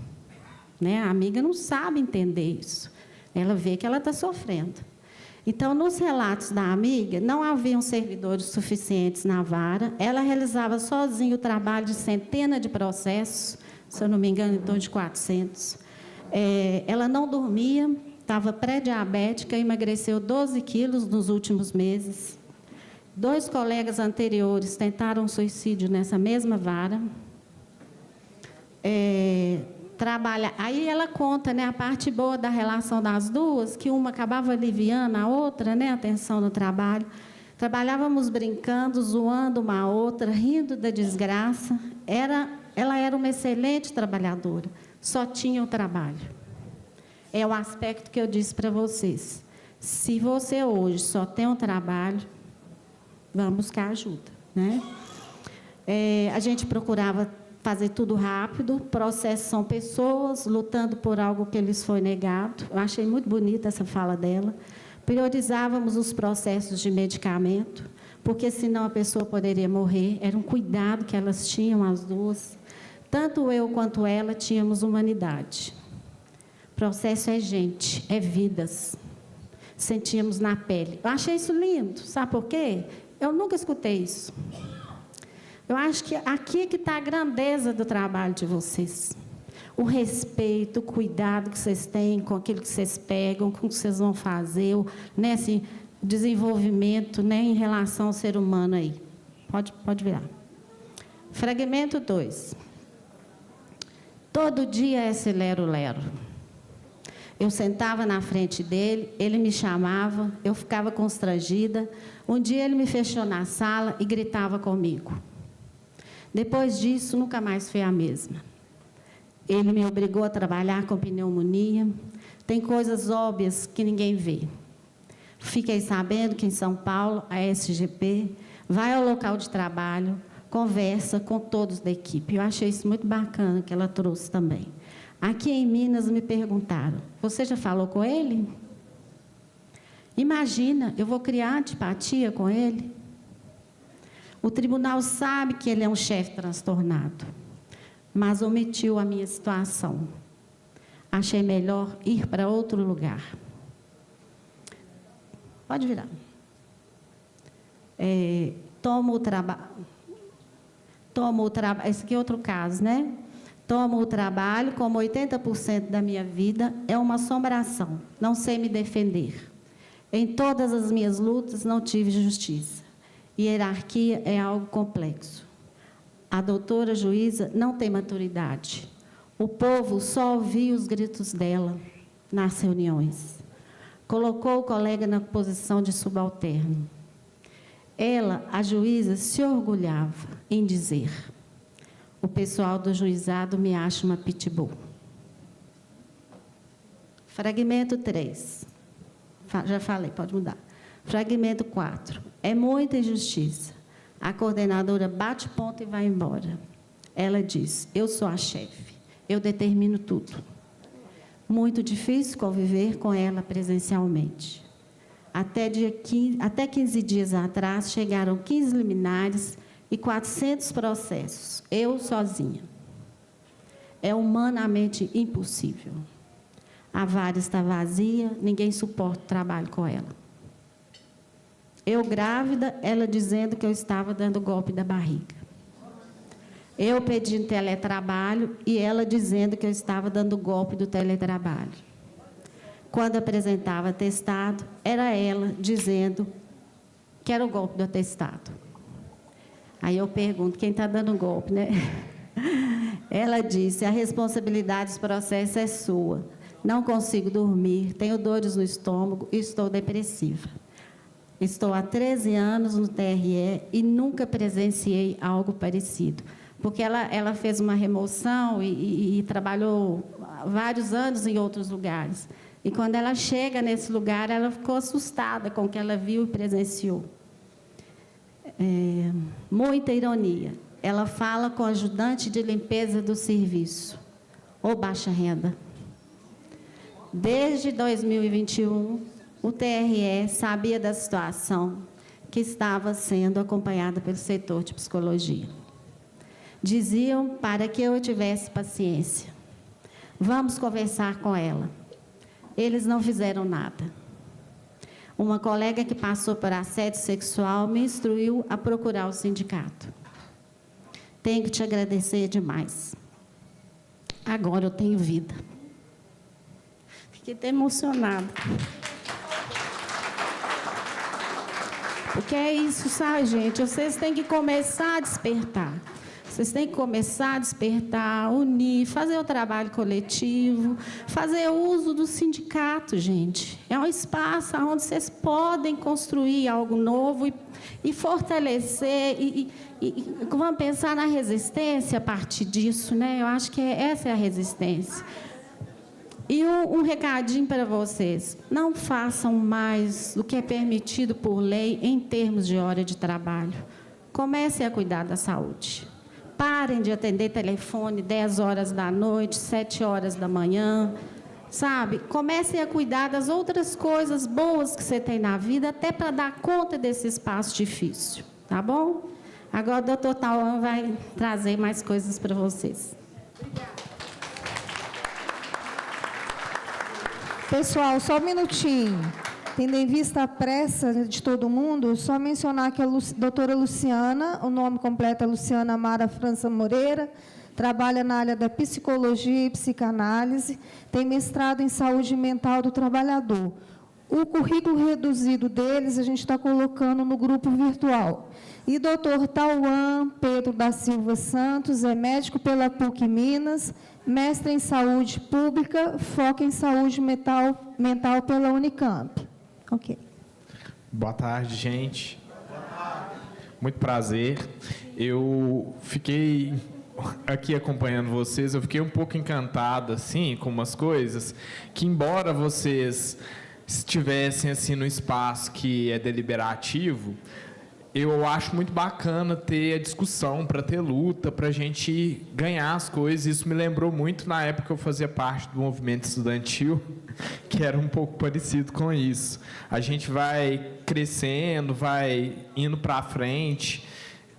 né? A amiga não sabe entender isso. Ela vê que ela está sofrendo. Então, nos relatos da amiga, não haviam servidores suficientes na vara. Ela realizava sozinha o trabalho de centenas de processos, se eu não me engano, em torno de 400. Ela não dormia, estava pré-diabética, emagreceu 12 quilos nos últimos meses. 2 colegas anteriores tentaram suicídio nessa mesma vara. Aí ela conta, né, a parte boa da relação das duas, que uma acabava aliviando a outra, né, a tensão no trabalho. Trabalhávamos brincando, zoando uma a outra, rindo da desgraça. Ela era uma excelente trabalhadora, só tinha o trabalho. É o aspecto que eu disse para vocês. Se você hoje só tem um trabalho, vamos buscar ajuda, né? A gente procurava fazer tudo rápido. Processos são pessoas lutando por algo que lhes foi negado. Eu achei muito bonita essa fala dela. Priorizávamos os processos de medicamento, porque senão a pessoa poderia morrer. Era um cuidado que elas tinham, as duas. Tanto eu quanto ela tínhamos humanidade. Processo é gente, é vidas. Sentíamos na pele. Eu achei isso lindo. Sabe por quê? Eu nunca escutei isso. Eu acho que aqui é que está a grandeza do trabalho de vocês. O respeito, o cuidado que vocês têm com aquilo que vocês pegam, com o que vocês vão fazer, né, assim, o desenvolvimento, né, em relação ao ser humano aí. Pode virar. Fragmento 2. Todo dia é esse lero-lero. Eu sentava na frente dele, ele me chamava, eu ficava constrangida. Um dia ele me fechou na sala e gritava comigo. Depois disso, nunca mais foi a mesma. Ele me obrigou a trabalhar com pneumonia. Tem coisas óbvias que ninguém vê. Fiquei sabendo que em São Paulo, a SGP vai ao local de trabalho, conversa com todos da equipe. Eu achei isso muito bacana que ela trouxe também. Aqui em Minas me perguntaram, você já falou com ele? Imagina, eu vou criar antipatia com ele? O tribunal sabe que ele é um chefe transtornado, mas omitiu a minha situação. Achei melhor ir para outro lugar. Pode virar. Tomo o trabalho. Esse aqui é outro caso, né? Tomo o trabalho, como 80% da minha vida é uma assombração. Não sei me defender. Em todas as minhas lutas, não tive justiça. Hierarquia é algo complexo. A doutora juíza não tem maturidade. O povo só ouvia os gritos dela nas reuniões. Colocou o colega na posição de subalterno. Ela, a juíza, se orgulhava em dizer: o pessoal do juizado me acha uma pitbull. Fragmento 3. Já falei, pode mudar. Fragmento 4. É muita injustiça. A coordenadora bate ponto e vai embora. Ela diz: eu sou a chefe, eu determino tudo. Muito difícil conviver com ela presencialmente. Até 15 dias atrás, chegaram 15 liminares e 400 processos, eu sozinha. É humanamente impossível. A vara está vazia, ninguém suporta o trabalho com ela. Eu grávida, ela dizendo que eu estava dando golpe da barriga. Eu pedindo teletrabalho e ela dizendo que eu estava dando golpe do teletrabalho. Quando apresentava atestado, era ela dizendo que era o golpe do atestado. Aí eu pergunto, quem está dando golpe, né? Ela disse: a responsabilidade desse processo é sua. Não consigo dormir, tenho dores no estômago e estou depressiva. Estou há 13 anos no TRE e nunca presenciei algo parecido. Porque ela fez uma remoção e trabalhou vários anos em outros lugares. E quando ela chega nesse lugar, ela ficou assustada com o que ela viu e presenciou. Muita ironia. Ela fala com o ajudante de limpeza do serviço, ou baixa renda. Desde 2021, o TRE sabia da situação que estava sendo acompanhada pelo setor de psicologia. Diziam para que eu tivesse paciência. Vamos conversar com ela. Eles não fizeram nada. Uma colega que passou por assédio sexual me instruiu a procurar o sindicato. Tenho que te agradecer demais. Agora eu tenho vida. Fiquei até emocionada. Porque é isso, sabe, gente? Vocês têm que começar a despertar. Vocês têm que começar a despertar, unir, fazer o trabalho coletivo, fazer uso do sindicato, gente. É um espaço onde vocês podem construir algo novo e fortalecer, e vamos pensar na resistência a partir disso, né? Eu acho que essa é a resistência. E um recadinho para vocês: não façam mais do que é permitido por lei em termos de hora de trabalho. Comecem a cuidar da saúde. Parem de atender telefone 10 horas da noite, 7 horas da manhã, sabe? Comecem a cuidar das outras coisas boas que você tem na vida, até para dar conta desse espaço difícil, tá bom? Agora o doutor Tauan vai trazer mais coisas para vocês. Pessoal, só um minutinho. Tendo em vista a pressa de todo mundo, só mencionar que a doutora Luciana, o nome completo é Luciana Amara França Moreira, trabalha na área da psicologia e psicanálise, tem mestrado em saúde mental do trabalhador. O currículo reduzido deles a gente está colocando no grupo virtual. E doutor Tauan Pedro da Silva Santos é médico pela PUC Minas, mestre em saúde pública, foca em saúde mental pela Unicamp. Ok. Boa tarde, gente. Muito prazer. Eu fiquei aqui acompanhando vocês, eu fiquei um pouco encantado, assim, com umas coisas que, embora vocês estivessem, assim, no espaço que é deliberativo, eu acho muito bacana ter a discussão, para ter luta, para a gente ganhar as coisas. Isso me lembrou muito na época que eu fazia parte do movimento estudantil, que era um pouco parecido com isso. A gente vai crescendo, vai indo para frente.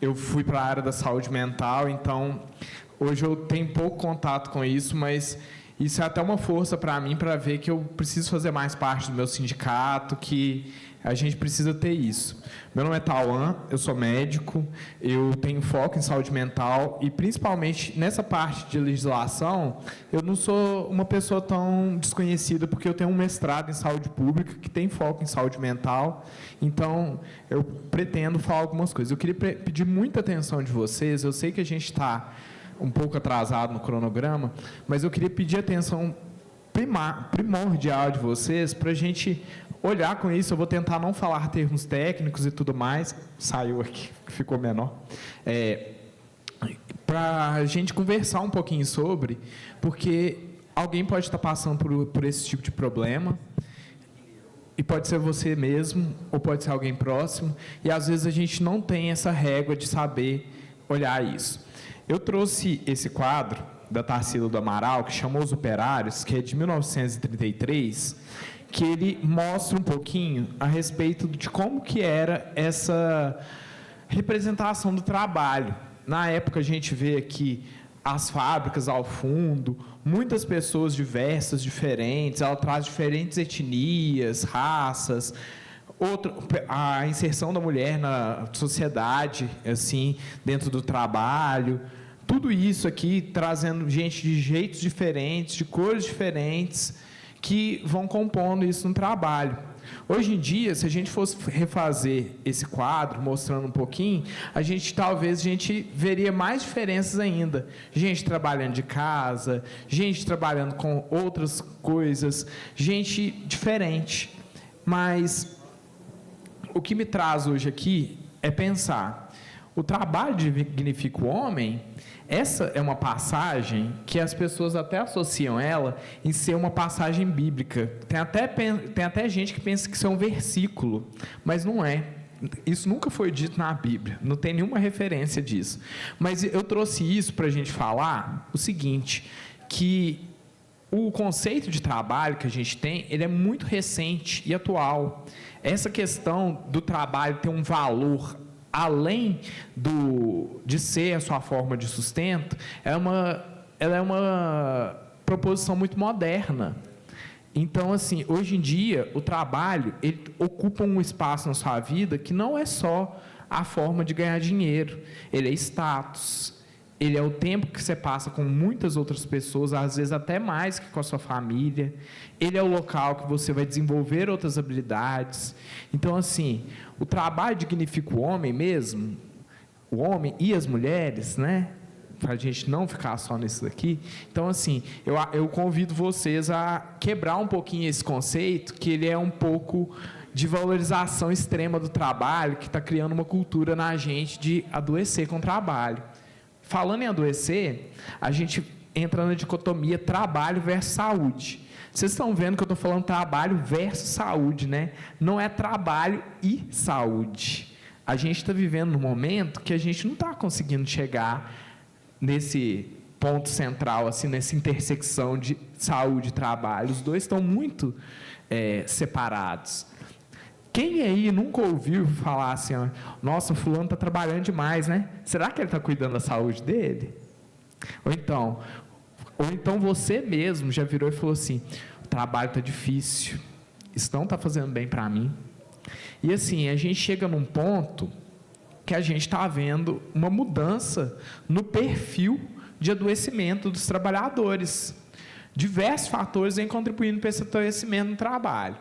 Eu fui para a área da saúde mental, então hoje eu tenho pouco contato com isso, mas isso é até uma força para mim, para ver que eu preciso fazer mais parte do meu sindicato, que a gente precisa ter isso. Meu nome é Tauan, eu sou médico, eu tenho foco em saúde mental e, principalmente, nessa parte de legislação, eu não sou uma pessoa tão desconhecida, porque eu tenho um mestrado em saúde pública que tem foco em saúde mental, então eu pretendo falar algumas coisas. Eu queria pedir muita atenção de vocês, eu sei que a gente está um pouco atrasado no cronograma, mas eu queria pedir atenção primordial de vocês para a gente olhar com isso. Eu vou tentar não falar termos técnicos e tudo mais. Saiu aqui, ficou menor. Para a gente conversar um pouquinho sobre, porque alguém pode estar passando por esse tipo de problema, e pode ser você mesmo, ou pode ser alguém próximo, e às vezes a gente não tem essa régua de saber olhar isso. Eu trouxe esse quadro da Tarsila do Amaral, que chamou Os Operários, que é de 1933, que ele mostra um pouquinho a respeito de como que era essa representação do trabalho. Na época, a gente vê aqui as fábricas ao fundo, muitas pessoas diversas, diferentes, ela traz diferentes etnias, raças, a inserção da mulher na sociedade, assim, dentro do trabalho, tudo isso aqui trazendo gente de jeitos diferentes, de cores diferentes, que vão compondo isso no trabalho. Hoje em dia, se a gente fosse refazer esse quadro, mostrando um pouquinho, talvez a gente veria mais diferenças ainda. Gente trabalhando de casa, gente trabalhando com outras coisas, gente diferente. Mas o que me traz hoje aqui é pensar, o trabalho dignifica o homem. Essa é uma passagem que as pessoas até associam ela em ser uma passagem bíblica. Tem até gente que pensa que isso é um versículo, mas não é. Isso nunca foi dito na Bíblia, não tem nenhuma referência disso. Mas eu trouxe isso para a gente falar o seguinte, que o conceito de trabalho que a gente tem, ele é muito recente e atual. Essa questão do trabalho ter um valor além de ser a sua forma de sustento, ela é uma proposição muito moderna. Então, assim, hoje em dia, o trabalho ele ocupa um espaço na sua vida que não é só a forma de ganhar dinheiro, ele é status, ele é o tempo que você passa com muitas outras pessoas, às vezes até mais que com a sua família, ele é o local que você vai desenvolver outras habilidades. Então, assim, o trabalho dignifica o homem mesmo, o homem e as mulheres, né? Para a gente não ficar só nisso daqui. Então, assim, eu convido vocês a quebrar um pouquinho esse conceito, que ele é um pouco de valorização extrema do trabalho, que está criando uma cultura na gente de adoecer com o trabalho. Falando em adoecer, a gente entra na dicotomia trabalho versus saúde. Vocês estão vendo que eu estou falando trabalho versus saúde, né? Não é trabalho e saúde. A gente está vivendo num momento que a gente não está conseguindo chegar nesse ponto central, assim, nessa intersecção de saúde e trabalho. Os dois estão muito separados. Quem aí nunca ouviu falar assim, ó, nossa, fulano está trabalhando demais, né? Será que ele está cuidando da saúde dele? Ou então você mesmo já virou e falou assim, o trabalho está difícil, isso não está fazendo bem para mim. E assim, a gente chega num ponto que a gente está vendo uma mudança no perfil de adoecimento dos trabalhadores. Diversos fatores vêm contribuindo para esse adoecimento no trabalho.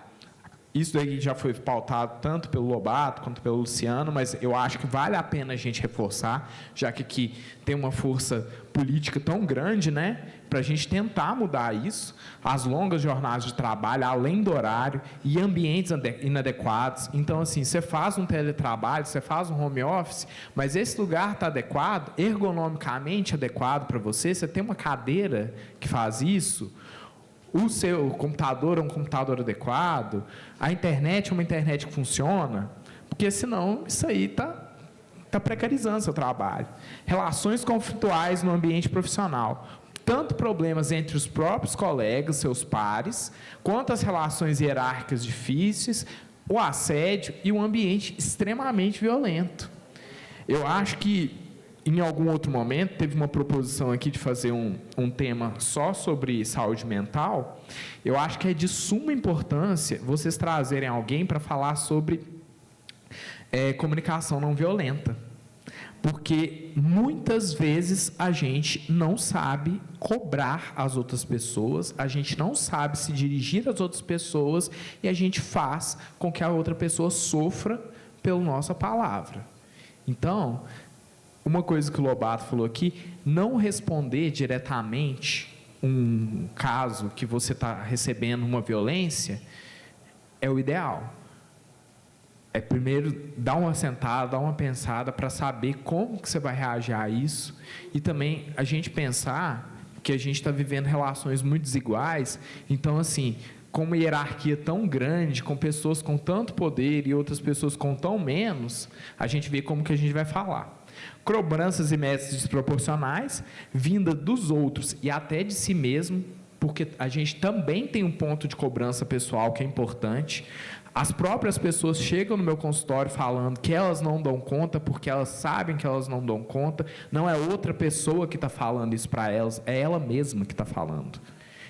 Isso daí já foi pautado tanto pelo Lobato quanto pelo Luciano, mas eu acho que vale a pena a gente reforçar, já que aqui tem uma força política tão grande, né, para a gente tentar mudar isso, as longas jornadas de trabalho, além do horário, e ambientes inadequados. Então, assim, você faz um teletrabalho, você faz um home office, mas esse lugar está adequado, ergonomicamente adequado para você, você tem uma cadeira que faz isso, o seu computador é um computador adequado, a internet é uma internet que funciona, porque senão isso aí está está precarizando seu trabalho. Relações conflituais no ambiente profissional. Tanto problemas entre os próprios colegas, seus pares, quanto as relações hierárquicas difíceis, o assédio e um ambiente extremamente violento. Eu acho que, em algum outro momento, teve uma proposição aqui de fazer um tema só sobre saúde mental. Eu acho que é de suma importância vocês trazerem alguém para falar sobre comunicação não violenta. Porque muitas vezes a gente não sabe cobrar as outras pessoas, a gente não sabe se dirigir às outras pessoas e a gente faz com que a outra pessoa sofra pela nossa palavra. Então, uma coisa que o Lobato falou aqui, não responder diretamente um caso que você está recebendo uma violência é o ideal. É primeiro dar uma sentada, dar uma pensada para saber como que você vai reagir a isso e também a gente pensar que a gente está vivendo relações muito desiguais, então assim, com uma hierarquia tão grande, com pessoas com tanto poder e outras pessoas com tão menos, a gente vê como que a gente vai falar. Cobranças e metas desproporcionais, vinda dos outros e até de si mesmo, porque a gente também tem um ponto de cobrança pessoal que é importante. As próprias pessoas chegam no meu consultório falando que elas não dão conta, porque elas sabem que elas não dão conta. Não é outra pessoa que está falando isso para elas, é ela mesma que está falando.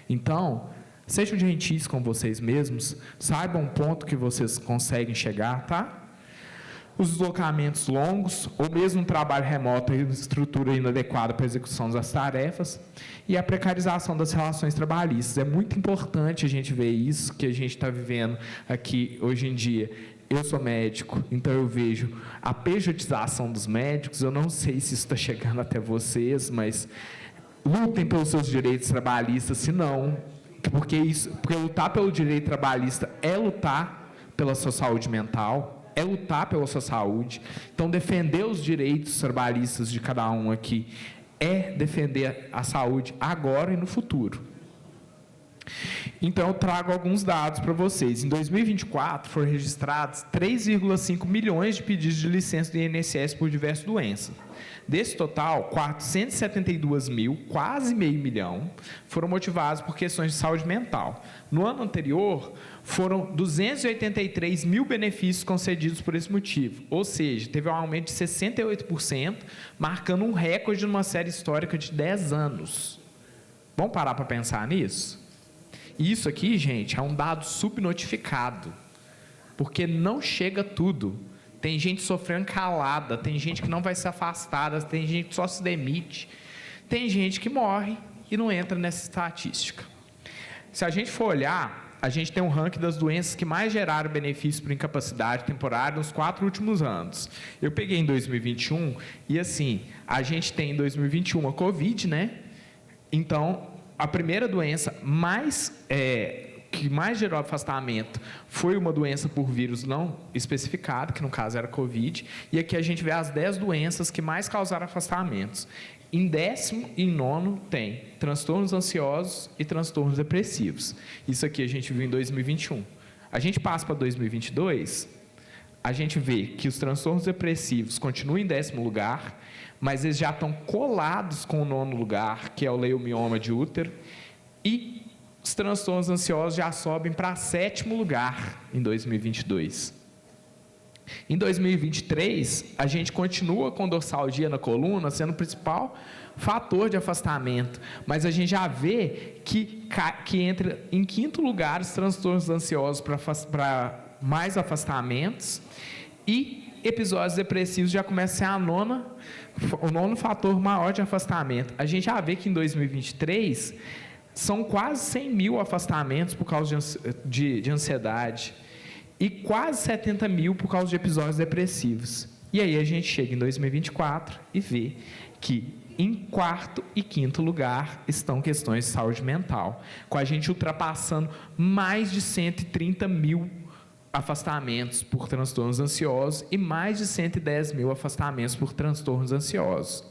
Então, sejam gentis com vocês mesmos, saibam o ponto que vocês conseguem chegar, tá? Os deslocamentos longos, ou mesmo um trabalho remoto e estrutura inadequada para a execução das tarefas, e a precarização das relações trabalhistas. É muito importante a gente ver isso, que a gente está vivendo aqui hoje em dia. Eu sou médico, então eu vejo a pejotização dos médicos. Eu não sei se isso está chegando até vocês, mas lutem pelos seus direitos trabalhistas, se não, porque lutar pelo direito trabalhista é lutar pela sua saúde mental, é lutar pela sua saúde. Então, defender os direitos trabalhistas de cada um aqui é defender a saúde agora e no futuro. Então, eu trago alguns dados para vocês. Em 2024, foram registrados 3,5 milhões de pedidos de licença do INSS por diversas doenças. Desse total, 472 mil, quase meio milhão, foram motivados por questões de saúde mental. No ano anterior, foram 283 mil benefícios concedidos por esse motivo. Ou seja, teve um aumento de 68%, marcando um recorde numa série histórica de 10 anos. Vamos parar para pensar nisso? Isso aqui, gente, é um dado subnotificado, porque não chega tudo. Tem gente sofrendo calada, tem gente que não vai ser afastada, tem gente que só se demite, tem gente que morre e não entra nessa estatística. Se a gente for olhar, a gente tem um ranking das doenças que mais geraram benefícios por incapacidade temporária nos 4 últimos anos. Eu peguei em 2021 e, assim, a gente tem em 2021 a Covid, né? Então, a primeira doença que mais gerou afastamento foi uma doença por vírus não especificado, que no caso era Covid, e aqui a gente vê as 10 doenças que mais causaram afastamentos. Em 10º e 9º tem transtornos ansiosos e transtornos depressivos. Isso aqui a gente viu em 2021. A gente passa para 2022, a gente vê que os transtornos depressivos continuam em 10º lugar, mas eles já estão colados com o 9º lugar, que é o leiomioma de útero, e os transtornos ansiosos já sobem para 7º lugar em 2022. Em 2023, a gente continua com dorsalgia na coluna sendo o principal fator de afastamento, mas a gente já vê que entra em 5º lugar os transtornos ansiosos para mais afastamentos, e episódios depressivos já começa a ser o 9º fator maior de afastamento. A gente já vê que em 2023 são quase 100 mil afastamentos por causa de ansiedade e quase 70 mil por causa de episódios depressivos. E aí a gente chega em 2024 e vê que em 4º e 5º lugar estão questões de saúde mental, com a gente ultrapassando mais de 130 mil afastamentos por transtornos ansiosos e mais de 110 mil afastamentos por transtornos ansiosos.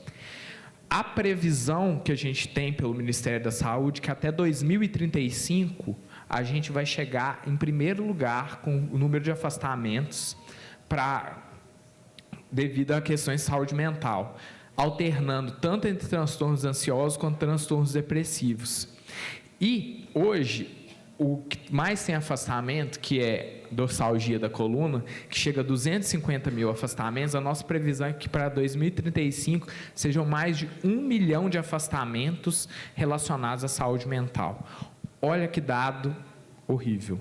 A previsão que a gente tem pelo Ministério da Saúde, que até 2035 a gente vai chegar em primeiro lugar com o número de afastamentos devido a questões de saúde mental, alternando tanto entre transtornos ansiosos quanto transtornos depressivos. E, hoje, o que mais tem afastamento, que é dorsalgia da coluna, que chega a 250 mil afastamentos, a nossa previsão é que para 2035 sejam mais de 1 milhão de afastamentos relacionados à saúde mental. Olha que dado horrível.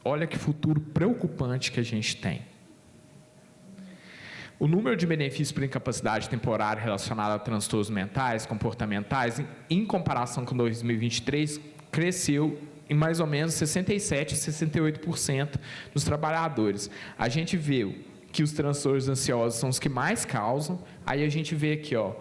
Olha que futuro preocupante que a gente tem. O número de benefícios por incapacidade temporária relacionado a transtornos mentais, comportamentais, em comparação com 2023, cresceu em mais ou menos 67% a 68% dos trabalhadores. A gente vê que os transtornos ansiosos são os que mais causam, aí a gente vê aqui, ó,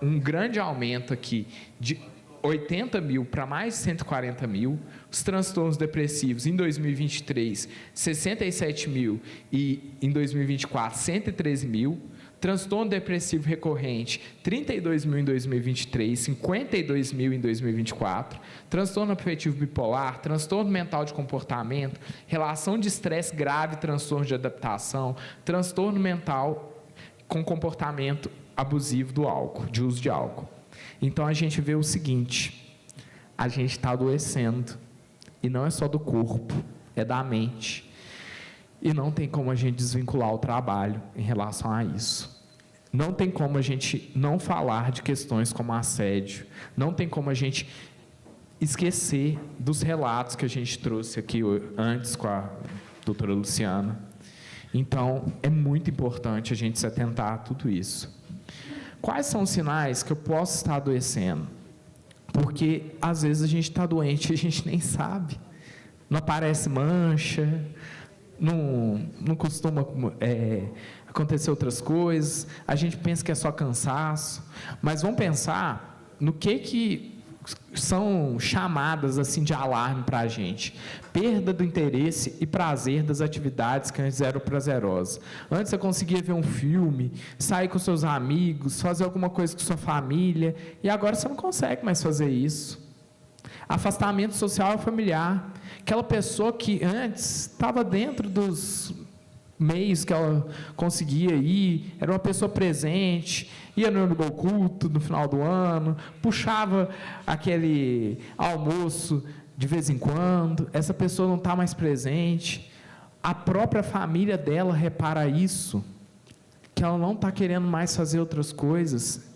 um grande aumento aqui de 80 mil para mais de 140 mil, os transtornos depressivos em 2023, 67 mil e em 2024, 113 mil, transtorno depressivo recorrente, 32 mil em 2023, 52 mil em 2024, transtorno afetivo bipolar, transtorno mental de comportamento, relação de estresse grave, transtorno de adaptação, transtorno mental com comportamento abusivo do álcool, de uso de álcool. Então, a gente vê o seguinte, a gente está adoecendo, e não é só do corpo, é da mente. E não tem como a gente desvincular o trabalho em relação a isso. Não tem como a gente não falar de questões como assédio, não tem como a gente esquecer dos relatos que a gente trouxe aqui antes com a doutora Luciana. Então, é muito importante a gente se atentar a tudo isso. Quais são os sinais que eu posso estar adoecendo? Porque, às vezes, a gente está doente e a gente nem sabe. Não aparece mancha, não costuma acontecer outras coisas, a gente pensa que é só cansaço, mas vamos pensar no que são chamadas assim de alarme para a gente. Perda do interesse e prazer das atividades que antes eram prazerosas. Antes você conseguia ver um filme, sair com seus amigos, fazer alguma coisa com sua família, e agora você não consegue mais fazer isso. Afastamento social e familiar. Aquela pessoa que antes estava dentro dos meios que ela conseguia ir, era uma pessoa presente, ia no culto no final do ano, puxava aquele almoço de vez em quando, essa pessoa não está mais presente, a própria família dela repara isso, que ela não está querendo mais fazer outras coisas.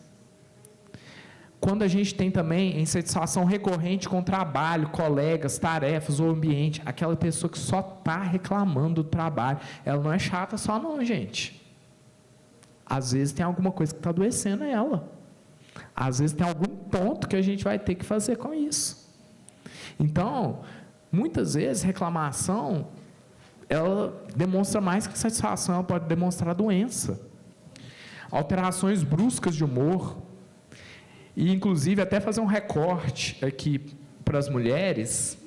Quando a gente tem também insatisfação recorrente com o trabalho, colegas, tarefas ou ambiente, aquela pessoa que só está reclamando do trabalho, ela não é chata só não, gente. Às vezes tem alguma coisa que está adoecendo ela. Às vezes tem algum ponto que a gente vai ter que fazer com isso. Então, muitas vezes, reclamação, ela demonstra mais que satisfação, ela pode demonstrar doença. Alterações bruscas de humor, e, inclusive, até fazer um recorte aqui para as mulheres,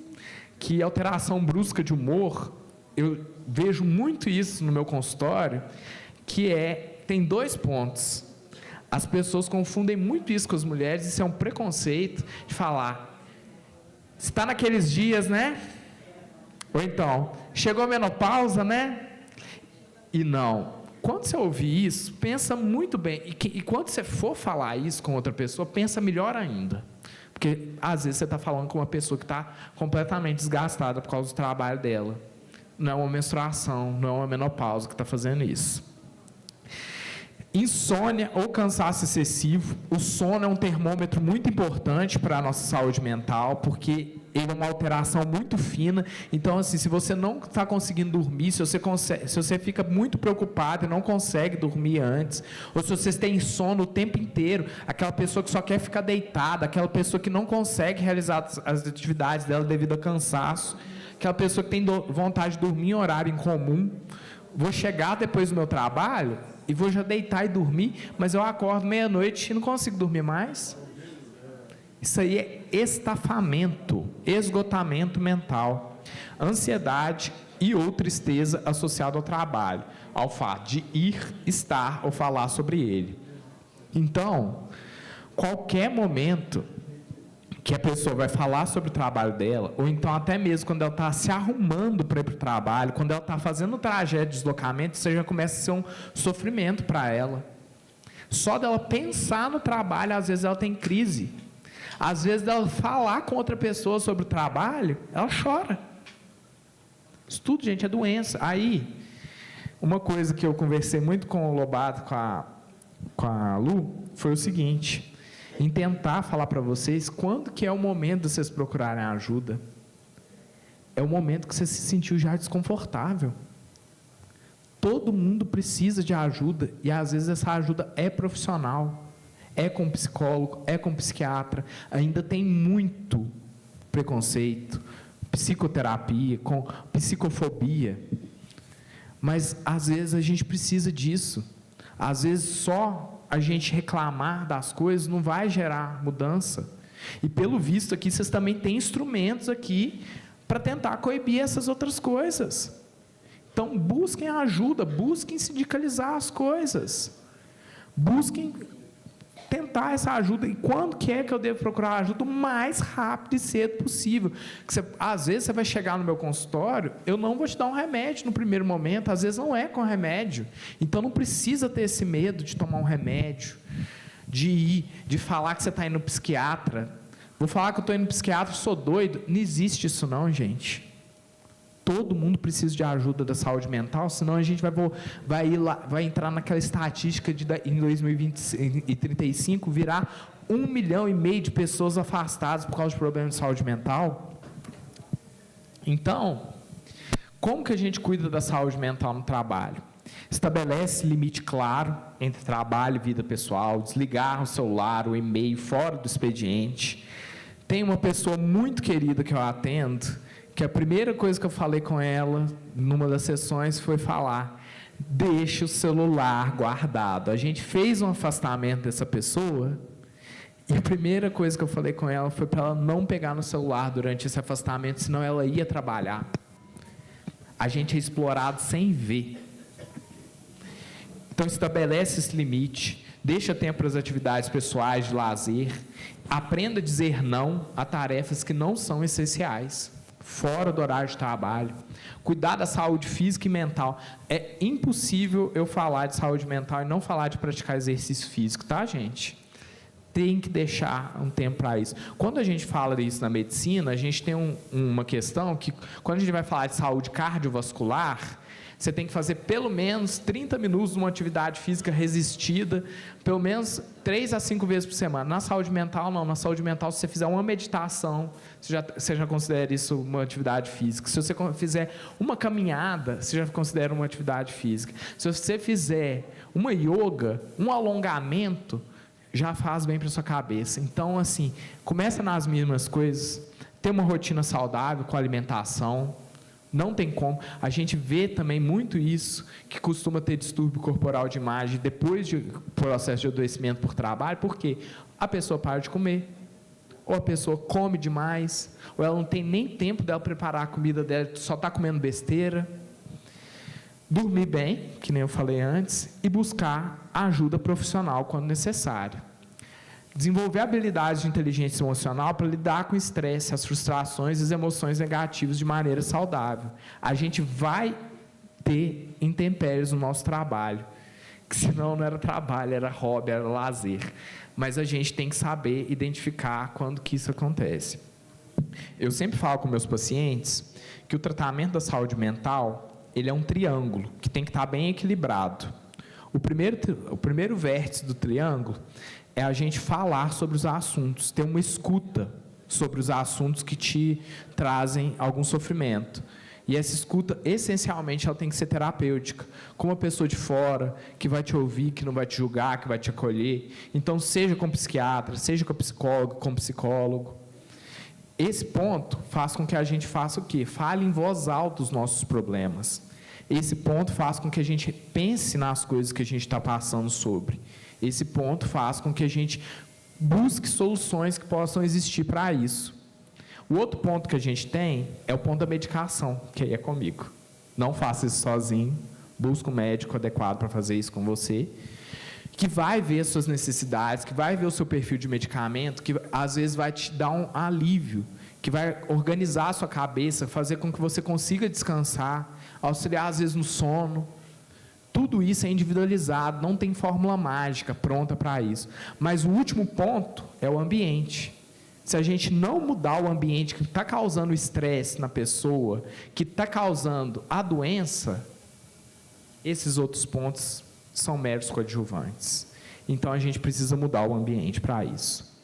que alteração brusca de humor, eu vejo muito isso no meu consultório, que tem 2 pontos. As pessoas confundem muito isso com as mulheres, isso é um preconceito de falar, está naqueles dias, né? Ou então, chegou a menopausa, né? E não. Quando você ouvir isso, pensa muito bem. E quando você for falar isso com outra pessoa, pensa melhor ainda. Porque, às vezes, você está falando com uma pessoa que está completamente desgastada por causa do trabalho dela. Não é uma menstruação, não é uma menopausa que está fazendo isso. Insônia ou cansaço excessivo. O sono é um termômetro muito importante para a nossa saúde mental, porque ele é uma alteração muito fina. Então, assim, se você não está conseguindo dormir, se você fica muito preocupado e não consegue dormir antes, ou se você tem sono o tempo inteiro, aquela pessoa que só quer ficar deitada, aquela pessoa que não consegue realizar as atividades dela devido a cansaço, aquela pessoa que tem vontade de dormir em horário incomum, vou chegar depois do meu trabalho e vou já deitar e dormir, mas eu acordo meia-noite e não consigo dormir mais. Isso aí é estafamento, esgotamento mental, ansiedade e ou tristeza associada ao trabalho, ao fato de ir, estar ou falar sobre ele. Então, qualquer momento que a pessoa vai falar sobre o trabalho dela, ou então até mesmo quando ela está se arrumando para ir para o trabalho, quando ela está fazendo o trajeto de deslocamento, isso já começa a ser um sofrimento para ela. Só dela pensar no trabalho, às vezes ela tem crise. Às vezes dela falar com outra pessoa sobre o trabalho, ela chora. Isso tudo, gente, é doença. Aí, uma coisa que eu conversei muito com o Lobato, com a Lu, foi o seguinte: em tentar falar para vocês quando que é o momento de vocês procurarem ajuda. É o momento que você se sentiu já desconfortável. Todo mundo precisa de ajuda, e às vezes essa ajuda é profissional, é com psicólogo, é com psiquiatra. Ainda tem muito preconceito, psicoterapia, com psicofobia. Mas às vezes a gente precisa disso. Às vezes só a gente reclamar das coisas não vai gerar mudança. E pelo visto aqui, vocês também têm instrumentos aqui para tentar coibir essas outras coisas. Então, busquem ajuda, busquem sindicalizar as coisas. Busquem tentar essa ajuda. E quando que é que eu devo procurar ajuda? O mais rápido e cedo possível. Às vezes você vai chegar no meu consultório, eu não vou te dar um remédio no primeiro momento, às vezes não é com remédio. Então não precisa ter esse medo de tomar um remédio, de falar que você está indo no psiquiatra. Vou falar que eu estou indo no psiquiatra, sou doido. Não existe isso não, gente. Todo mundo precisa de ajuda da saúde mental, senão a gente vai entrar naquela estatística de em 2035 virar 1,5 milhão de pessoas afastadas por causa de problemas de saúde mental. Então, como que a gente cuida da saúde mental no trabalho? Estabelece limite claro entre trabalho e vida pessoal, desligar o celular, o e-mail fora do expediente. Tem uma pessoa muito querida que eu atendo, que a primeira coisa que eu falei com ela, numa das sessões, foi falar: deixe o celular guardado. A gente fez um afastamento dessa pessoa, e a primeira coisa que eu falei com ela foi para ela não pegar no celular durante esse afastamento, senão ela ia trabalhar. A gente é explorado sem ver. Então, estabelece esse limite, deixa tempo para as atividades pessoais de lazer, aprenda a dizer não a tarefas que não são essenciais, fora do horário de trabalho. Cuidar da saúde física e mental. É impossível eu falar de saúde mental e não falar de praticar exercício físico, tá, gente? Tem que deixar um tempo para isso. Quando a gente fala disso na medicina, a gente tem uma questão que, quando a gente vai falar de saúde cardiovascular, você tem que fazer pelo menos 30 minutos de uma atividade física resistida, pelo menos 3 a 5 vezes por semana. Na saúde mental, não. Na saúde mental, se você fizer uma meditação, você já considera isso uma atividade física. Se você fizer uma caminhada, você já considera uma atividade física. Se você fizer uma yoga, um alongamento, já faz bem para a sua cabeça. Então, assim, começa nas mesmas coisas, ter uma rotina saudável com a alimentação. Não tem como. A gente vê também muito isso, que costuma ter distúrbio corporal de imagem depois do processo de adoecimento por trabalho, porque a pessoa para de comer, ou a pessoa come demais, ou ela não tem nem tempo dela preparar a comida dela, só está comendo besteira. Dormir bem, que nem eu falei antes, e buscar ajuda profissional quando necessário. Desenvolver habilidades de inteligência emocional para lidar com o estresse, as frustrações e as emoções negativas de maneira saudável. A gente vai ter intempéries no nosso trabalho, que senão não era trabalho, era hobby, era lazer. Mas a gente tem que saber identificar quando que isso acontece. Eu sempre falo com meus pacientes que o tratamento da saúde mental, ele é um triângulo, que tem que estar bem equilibrado. O primeiro vértice do triângulo é a gente falar sobre os assuntos, ter uma escuta sobre os assuntos que te trazem algum sofrimento. E essa escuta, essencialmente, ela tem que ser terapêutica, com uma pessoa de fora, que vai te ouvir, que não vai te julgar, que vai te acolher. Então, seja com psiquiatra, seja com psicólogo, com psicólogo. Esse ponto faz com que a gente faça o quê? Fale em voz alta os nossos problemas. Esse ponto faz com que a gente pense nas coisas que a gente está passando sobre. Esse ponto faz com que a gente busque soluções que possam existir para isso. O outro ponto que a gente tem é o ponto da medicação, que aí é comigo. Não faça isso sozinho, busque um médico adequado para fazer isso com você. que vai ver as suas necessidades, que vai ver o seu perfil de medicamento, que às vezes vai te dar um alívio, que vai organizar a sua cabeça, fazer com que você consiga descansar, auxiliar às vezes no sono. Tudo isso é individualizado, não tem fórmula mágica pronta para isso. Mas o último ponto é o ambiente. Se a gente não mudar o ambiente que está causando estresse na pessoa, que está causando a doença, esses outros pontos são meros coadjuvantes. Então, a gente precisa mudar o ambiente para isso.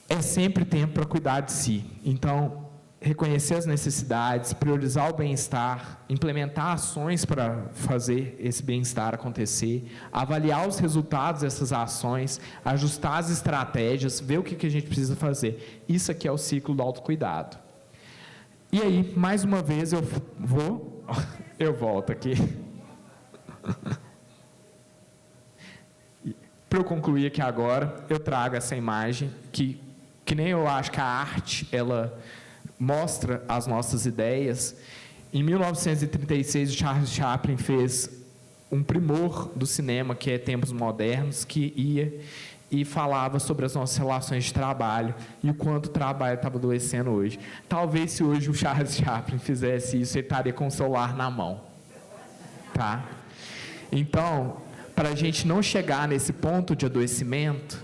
É sempre tempo para cuidar de si. Então, reconhecer as necessidades, priorizar o bem-estar, implementar ações para fazer esse bem-estar acontecer, avaliar os resultados dessas ações, ajustar as estratégias, ver o que a gente precisa fazer. Isso aqui é o ciclo do autocuidado. E aí, mais uma vez, eu volto aqui. Para eu concluir aqui agora, eu trago essa imagem que nem eu acho que a arte, ela mostra as nossas ideias. Em 1936, o Charles Chaplin fez um primor do cinema, que é Tempos Modernos, que ia e falava sobre as nossas relações de trabalho e o quanto o trabalho estava adoecendo hoje. Talvez, se hoje o Charles Chaplin fizesse isso, ele estaria com o celular na mão. Tá? Então, para a gente não chegar nesse ponto de adoecimento,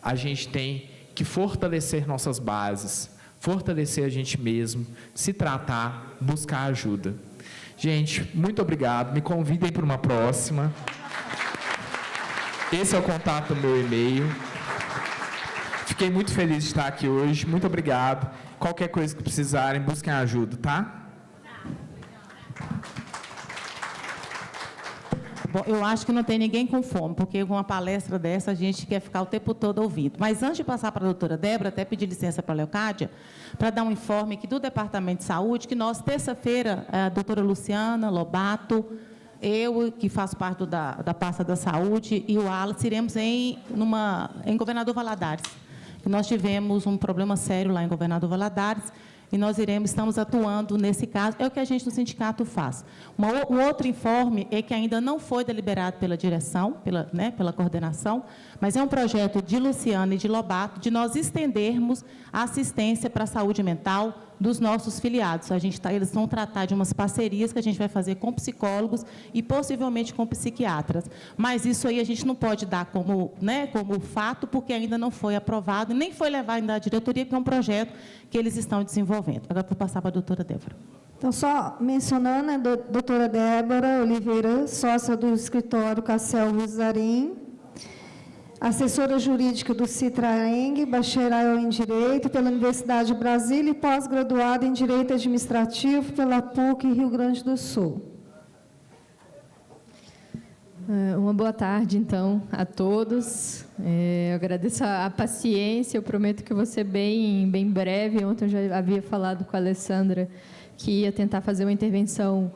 a gente tem que fortalecer nossas bases, fortalecer a gente mesmo, se tratar, buscar ajuda. Gente, muito obrigado. Me convidem para uma próxima. Esse é o contato do meu e-mail. Fiquei muito feliz de estar aqui hoje. Muito obrigado. Qualquer coisa que precisarem, busquem ajuda, tá? Bom, eu acho que não tem ninguém com fome, porque com uma palestra dessa a gente quer ficar o tempo todo ouvindo. Mas antes de passar para a doutora Débora, até pedir licença para a Leocádia, para dar um informe aqui do Departamento de Saúde, que nós, terça-feira, a doutora Luciana Lobato, eu, que faço parte da pasta da saúde, e o Wallace, iremos em Governador Valadares. Nós tivemos um problema sério lá em Governador Valadares, e nós estamos atuando nesse caso, é o que a gente no sindicato faz. Um outro informe é que ainda não foi deliberado pela direção, pela coordenação, mas é um projeto de Luciana e de Lobato, de nós estendermos a assistência para a saúde mental dos nossos filiados. Eles vão tratar de umas parcerias que a gente vai fazer com psicólogos e possivelmente com psiquiatras. Mas isso aí a gente não pode dar como fato, porque ainda não foi aprovado, nem foi levado ainda à diretoria, porque é um projeto que eles estão desenvolvendo. Agora vou passar para a doutora Débora. Então, só mencionando, a doutora Débora Oliveira, sócia do escritório Cassel Vizarim, assessora jurídica do Citraeng, bacharel em Direito pela Universidade de Brasília e pós-graduada em Direito Administrativo pela PUC Rio Grande do Sul. Uma boa tarde, então, a todos. Eu agradeço a paciência, eu prometo que eu vou ser bem breve. Ontem eu já havia falado com a Alessandra que ia tentar fazer uma intervenção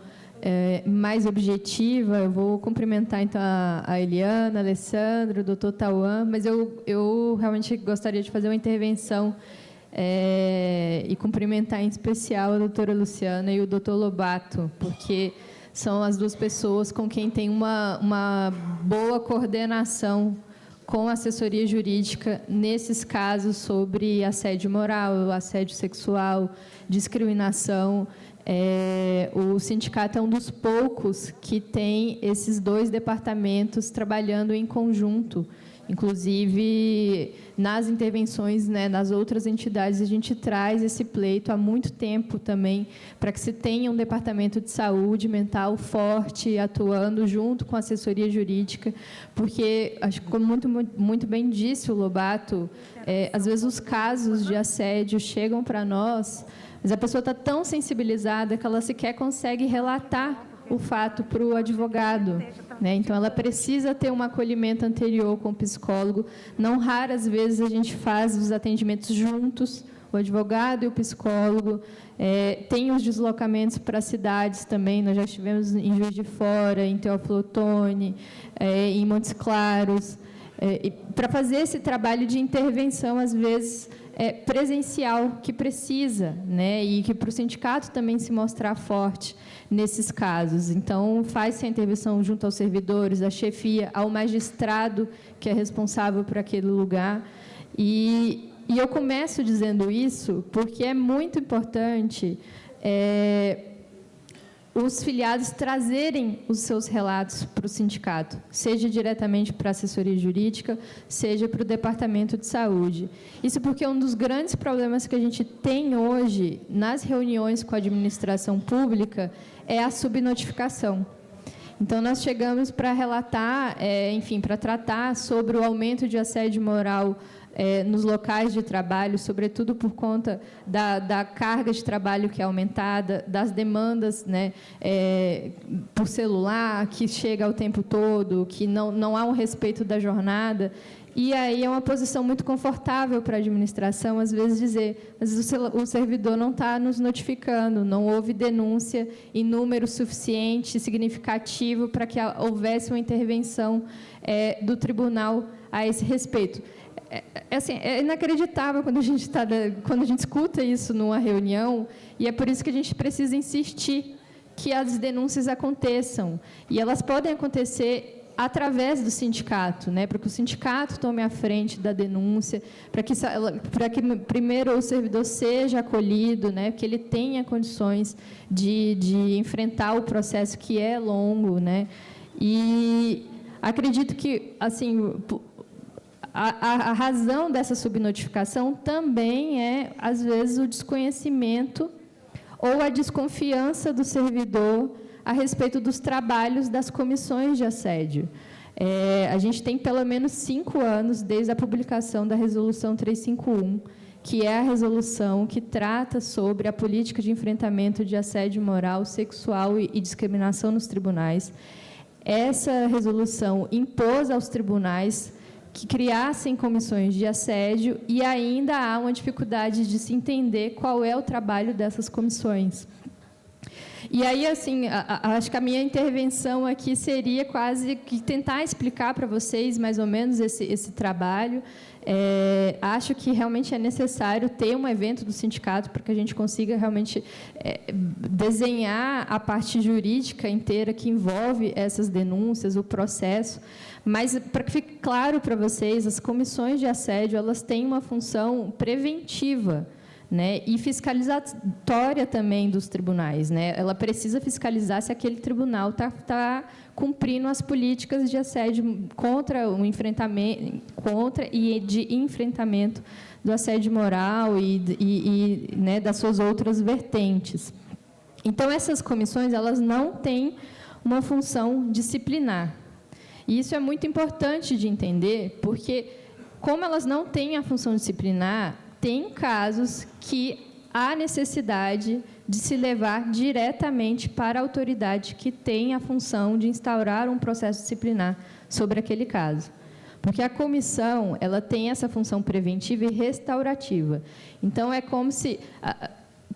mais objetiva. Eu vou cumprimentar, então, a Eliana, a Alessandra, o doutor Tauan, mas eu realmente gostaria de fazer uma intervenção e cumprimentar, em especial, a doutora Luciana e o doutor Lobato, porque são as duas pessoas com quem tem uma boa coordenação com a assessoria jurídica nesses casos sobre assédio moral, assédio sexual, discriminação. O sindicato é um dos poucos que tem esses dois departamentos trabalhando em conjunto. Inclusive, nas intervenções, nas outras entidades, a gente traz esse pleito há muito tempo também, para que se tenha um departamento de saúde mental forte, atuando junto com a assessoria jurídica, porque, acho que, como muito bem disse o Lobato, às vezes os casos de assédio chegam para nós, mas a pessoa está tão sensibilizada que ela sequer consegue relatar o fato para o advogado, Então, ela precisa ter um acolhimento anterior com o psicólogo. Não raras vezes a gente faz os atendimentos juntos, o advogado e o psicólogo. Tem os deslocamentos para cidades também. Nós já estivemos em Juiz de Fora, em Teófilo Otoni, em Montes Claros. Para fazer esse trabalho de intervenção, às vezes, presencial que precisa, né? E que para o sindicato também se mostrar forte nesses casos. Então, faz-se a intervenção junto aos servidores, à chefia, ao magistrado que é responsável por aquele lugar. E eu começo dizendo isso porque é muito importante os filiados trazerem os seus relatos para o sindicato, seja diretamente para a assessoria jurídica, seja para o departamento de saúde. Isso porque um dos grandes problemas que a gente tem hoje nas reuniões com a administração pública é a subnotificação. Então, nós chegamos para relatar, enfim, para tratar sobre o aumento de assédio moral nos locais de trabalho, sobretudo por conta da carga de trabalho que é aumentada, das demandas, né, por celular, que chega ao tempo todo, que não há um respeito da jornada. E aí é uma posição muito confortável para a administração, às vezes, dizer, mas o servidor não está nos notificando, não houve denúncia em número suficiente, significativo, para que houvesse uma intervenção do tribunal a esse respeito. É inacreditável quando a gente escuta isso numa reunião, e é por isso que a gente precisa insistir que as denúncias aconteçam. E elas podem acontecer através do sindicato, né, para que o sindicato tome a frente da denúncia, para que primeiro o servidor seja acolhido, né, que ele tenha condições de enfrentar o processo que é longo, né. E acredito que, assim, a razão dessa subnotificação também é, às vezes, o desconhecimento ou a desconfiança do servidor a respeito dos trabalhos das comissões de assédio. A gente tem pelo menos 5 anos desde a publicação da Resolução 351, que é a resolução que trata sobre a política de enfrentamento de assédio moral, sexual e discriminação nos tribunais. Essa resolução impôs aos tribunais que criassem comissões de assédio, e ainda há uma dificuldade de se entender qual é o trabalho dessas comissões. E aí, assim, acho que a minha intervenção aqui seria quase que tentar explicar para vocês, mais ou menos, esse trabalho. Acho que realmente é necessário ter um evento do sindicato para que a gente consiga realmente desenhar a parte jurídica inteira que envolve essas denúncias, o processo. Mas, para que fique claro para vocês, as comissões de assédio, elas têm uma função preventiva, né, e fiscalizatória também dos tribunais, né? Ela precisa fiscalizar se aquele tribunal está cumprindo as políticas de assédio contra o enfrentamento, de enfrentamento do assédio moral né, das suas outras vertentes. Então, essas comissões, elas não têm uma função disciplinar. E isso é muito importante de entender, porque, como elas não têm a função disciplinar, tem casos que há necessidade de se levar diretamente para a autoridade que tem a função de instaurar um processo disciplinar sobre aquele caso. Porque a comissão, ela tem essa função preventiva e restaurativa. Então, é como se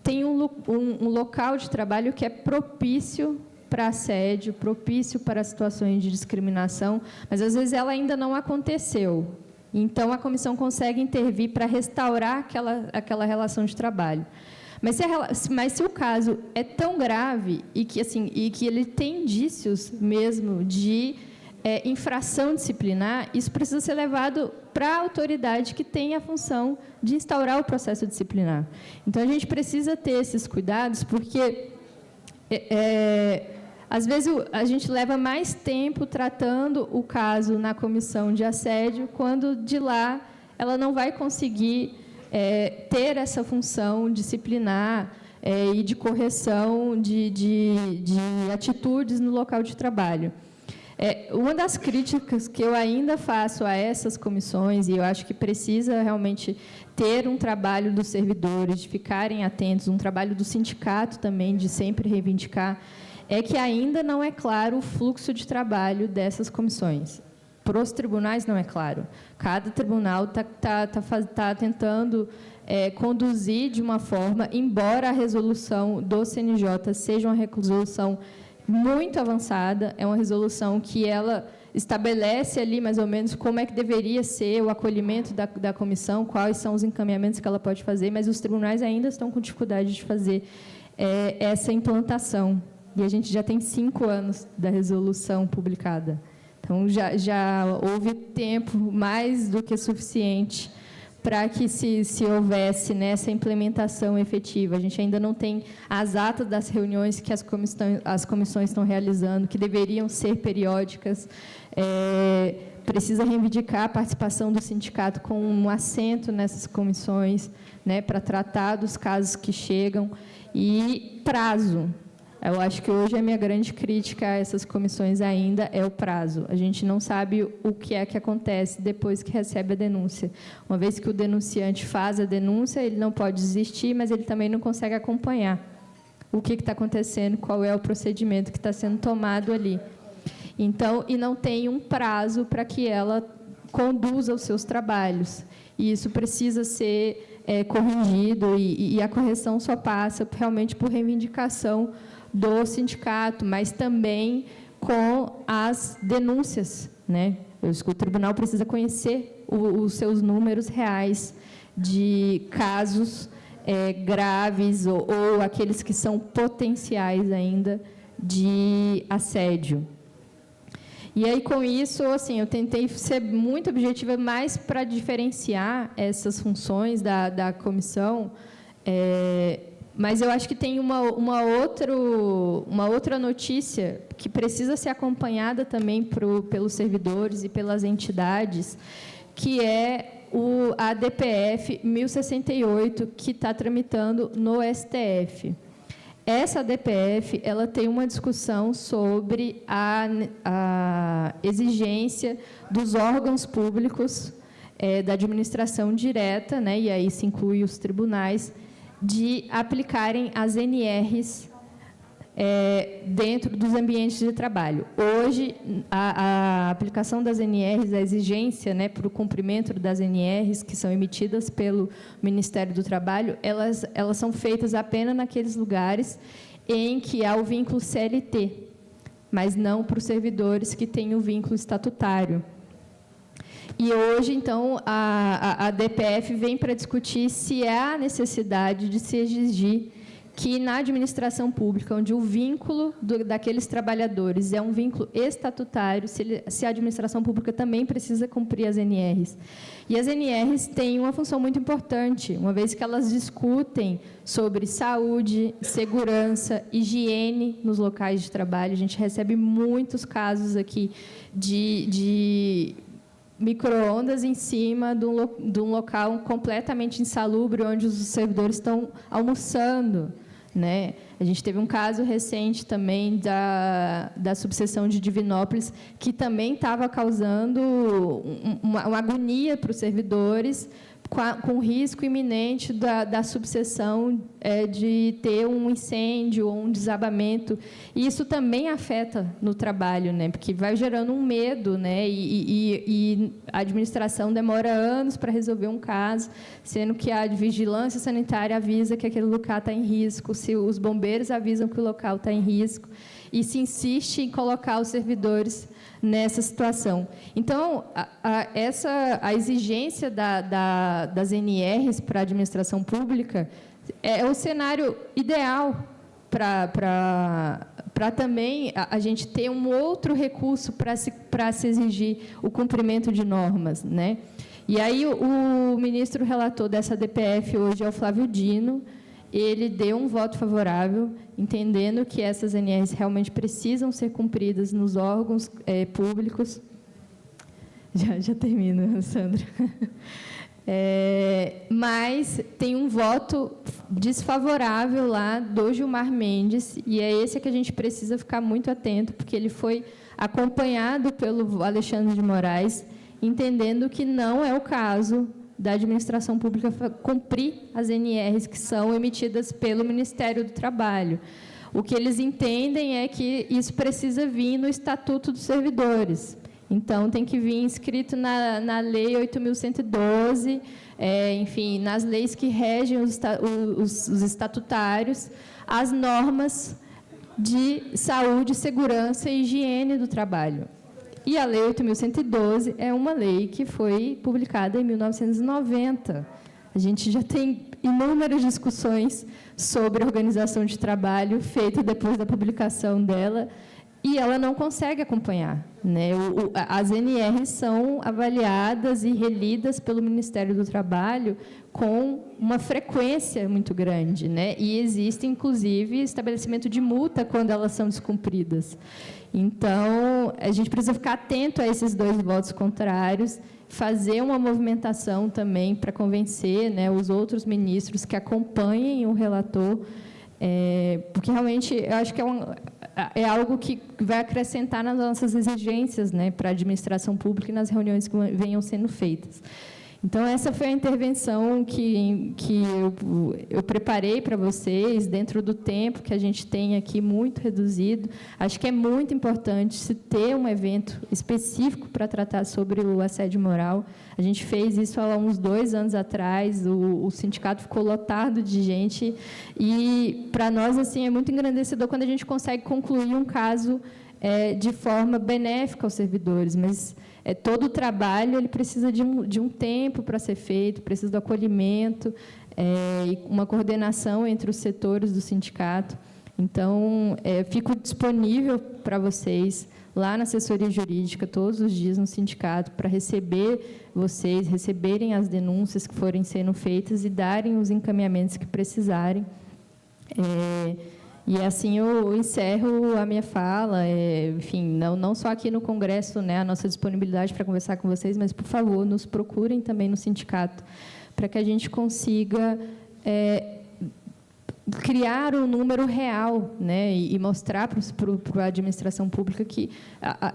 tem um local de trabalho que é propício para assédio, propício para situações de discriminação, mas, às vezes, ela ainda não aconteceu. Então, a comissão consegue intervir para restaurar aquela relação de trabalho. Mas se o caso é tão grave e que ele tem indícios mesmo de infração disciplinar, isso precisa ser levado para a autoridade que tem a função de instaurar o processo disciplinar. Então, a gente precisa ter esses cuidados, porque às vezes, a gente leva mais tempo tratando o caso na comissão de assédio, quando, de lá, ela não vai conseguir ter essa função disciplinar e de correção de atitudes no local de trabalho. Uma das críticas que eu ainda faço a essas comissões, e eu acho que precisa realmente ter um trabalho dos servidores, de ficarem atentos, um trabalho do sindicato também, de sempre reivindicar, é que ainda não é claro o fluxo de trabalho dessas comissões. Para os tribunais não é claro. Cada tribunal está tentando conduzir de uma forma, embora a resolução do CNJ seja uma resolução muito avançada, é uma resolução que ela estabelece ali mais ou menos como é que deveria ser o acolhimento da comissão, quais são os encaminhamentos que ela pode fazer, mas os tribunais ainda estão com dificuldade de fazer essa implantação. E a gente já tem 5 anos da resolução publicada. Então, já houve tempo mais do que suficiente para que se houvesse nessa implementação efetiva. A gente ainda não tem as atas das reuniões que as comissões estão realizando, que deveriam ser periódicas. Precisa reivindicar a participação do sindicato com um assento nessas comissões, né, para tratar dos casos que chegam. E prazo. Eu acho que hoje a minha grande crítica a essas comissões ainda é o prazo. A gente não sabe o que é que acontece depois que recebe a denúncia. Uma vez que o denunciante faz a denúncia, ele não pode desistir, mas ele também não consegue acompanhar o que está acontecendo, qual é o procedimento que está sendo tomado ali. Então, e não tem um prazo para que ela conduza os seus trabalhos. E isso precisa ser corrigido, e a correção só passa realmente por reivindicação do sindicato, mas também com as denúncias, né? O tribunal precisa conhecer os seus números reais de casos graves ou aqueles que são potenciais ainda de assédio. E aí, com isso, assim, eu tentei ser muito objetiva, mais para diferenciar essas funções da comissão, mas eu acho que tem uma outra notícia que precisa ser acompanhada também pelos servidores e pelas entidades, que é a DPF 1068, que está tramitando no STF. Essa DPF, ela tem uma discussão sobre a exigência dos órgãos públicos da administração direta, né, e aí se inclui os tribunais, de aplicarem as NRs dentro dos ambientes de trabalho. Hoje, a aplicação das NRs, a exigência, né, para o cumprimento das NRs que são emitidas pelo Ministério do Trabalho, elas são feitas apenas naqueles lugares em que há o vínculo CLT, mas não para os servidores que têm o vínculo estatutário. E hoje, então, a DPF vem para discutir se há necessidade de se exigir que, na administração pública, onde o vínculo daqueles trabalhadores é um vínculo estatutário, se a administração pública também precisa cumprir as NRs. E as NRs têm uma função muito importante, uma vez que elas discutem sobre saúde, segurança, higiene nos locais de trabalho. A gente recebe muitos casos aqui de micro-ondas em cima de um local completamente insalubre, onde os servidores estão almoçando, né? A gente teve um caso recente também da subseção de Divinópolis, que também estava causando uma agonia para os servidores, com risco iminente da subseção de ter um incêndio ou um desabamento. E isso também afeta no trabalho, né? Porque vai gerando um medo, né? E a administração demora anos para resolver um caso, sendo que a vigilância sanitária avisa que aquele local está em risco, se os bombeiros avisam que o local está em risco, e se insiste em colocar os servidores nessa situação. Então, a exigência das NRs para a administração pública é o cenário ideal para também a gente ter um outro recurso para se exigir o cumprimento de normas, né? E aí o ministro relator dessa DPF hoje é o Flávio Dino. Ele deu um voto favorável, entendendo que essas NRs realmente precisam ser cumpridas nos órgãos públicos. Já termino, Sandra. Mas tem um voto desfavorável lá do Gilmar Mendes, e é esse que a gente precisa ficar muito atento, porque ele foi acompanhado pelo Alexandre de Moraes, entendendo que não é o caso da administração pública cumprir as NRs que são emitidas pelo Ministério do Trabalho. O que eles entendem é que isso precisa vir no Estatuto dos Servidores. Então, tem que vir inscrito na Lei 8.112, enfim, nas leis que regem os estatutários, as normas de saúde, segurança e higiene do trabalho. E a Lei 8.112 é uma lei que foi publicada em 1990. A gente já tem inúmeras discussões sobre organização de trabalho feita depois da publicação dela, e ela não consegue acompanhar, né? As NRs são avaliadas e relidas pelo Ministério do Trabalho com uma frequência muito grande, né? E existe, inclusive, estabelecimento de multa quando elas são descumpridas. Então, a gente precisa ficar atento a esses dois votos contrários, fazer uma movimentação também para convencer, né, os outros ministros que acompanhem o relator, porque realmente eu acho que é algo que vai acrescentar nas nossas exigências, né, para a administração pública e nas reuniões que venham sendo feitas. Então, essa foi a intervenção que eu preparei para vocês, dentro do tempo que a gente tem aqui, muito reduzido. Acho que é muito importante se ter um evento específico para tratar sobre o assédio moral. A gente fez isso há uns 2 anos atrás, o sindicato ficou lotado de gente, e, para nós, assim, é muito engrandecedor quando a gente consegue concluir um caso de forma benéfica aos servidores, mas todo o trabalho ele precisa de um tempo para ser feito, precisa do acolhimento, e uma coordenação entre os setores do sindicato. Então, fico disponível para vocês lá na assessoria jurídica, todos os dias no sindicato, para receberem as denúncias que forem sendo feitas e darem os encaminhamentos que precisarem. E assim eu encerro a minha fala, enfim, não só aqui no Congresso, né, a nossa disponibilidade para conversar com vocês, mas, por favor, nos procurem também no sindicato, para que a gente consiga criar um número real, né, e mostrar para a administração pública que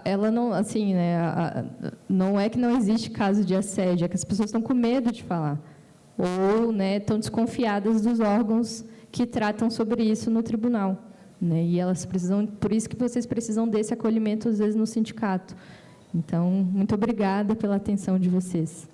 ela não, assim, né, não é que não existe caso de assédio, é que as pessoas estão com medo de falar, ou, né, estão desconfiadas dos órgãos que tratam sobre isso no tribunal, né? E elas precisam, por isso que vocês precisam desse acolhimento, às vezes, no sindicato. Então, muito obrigada pela atenção de vocês.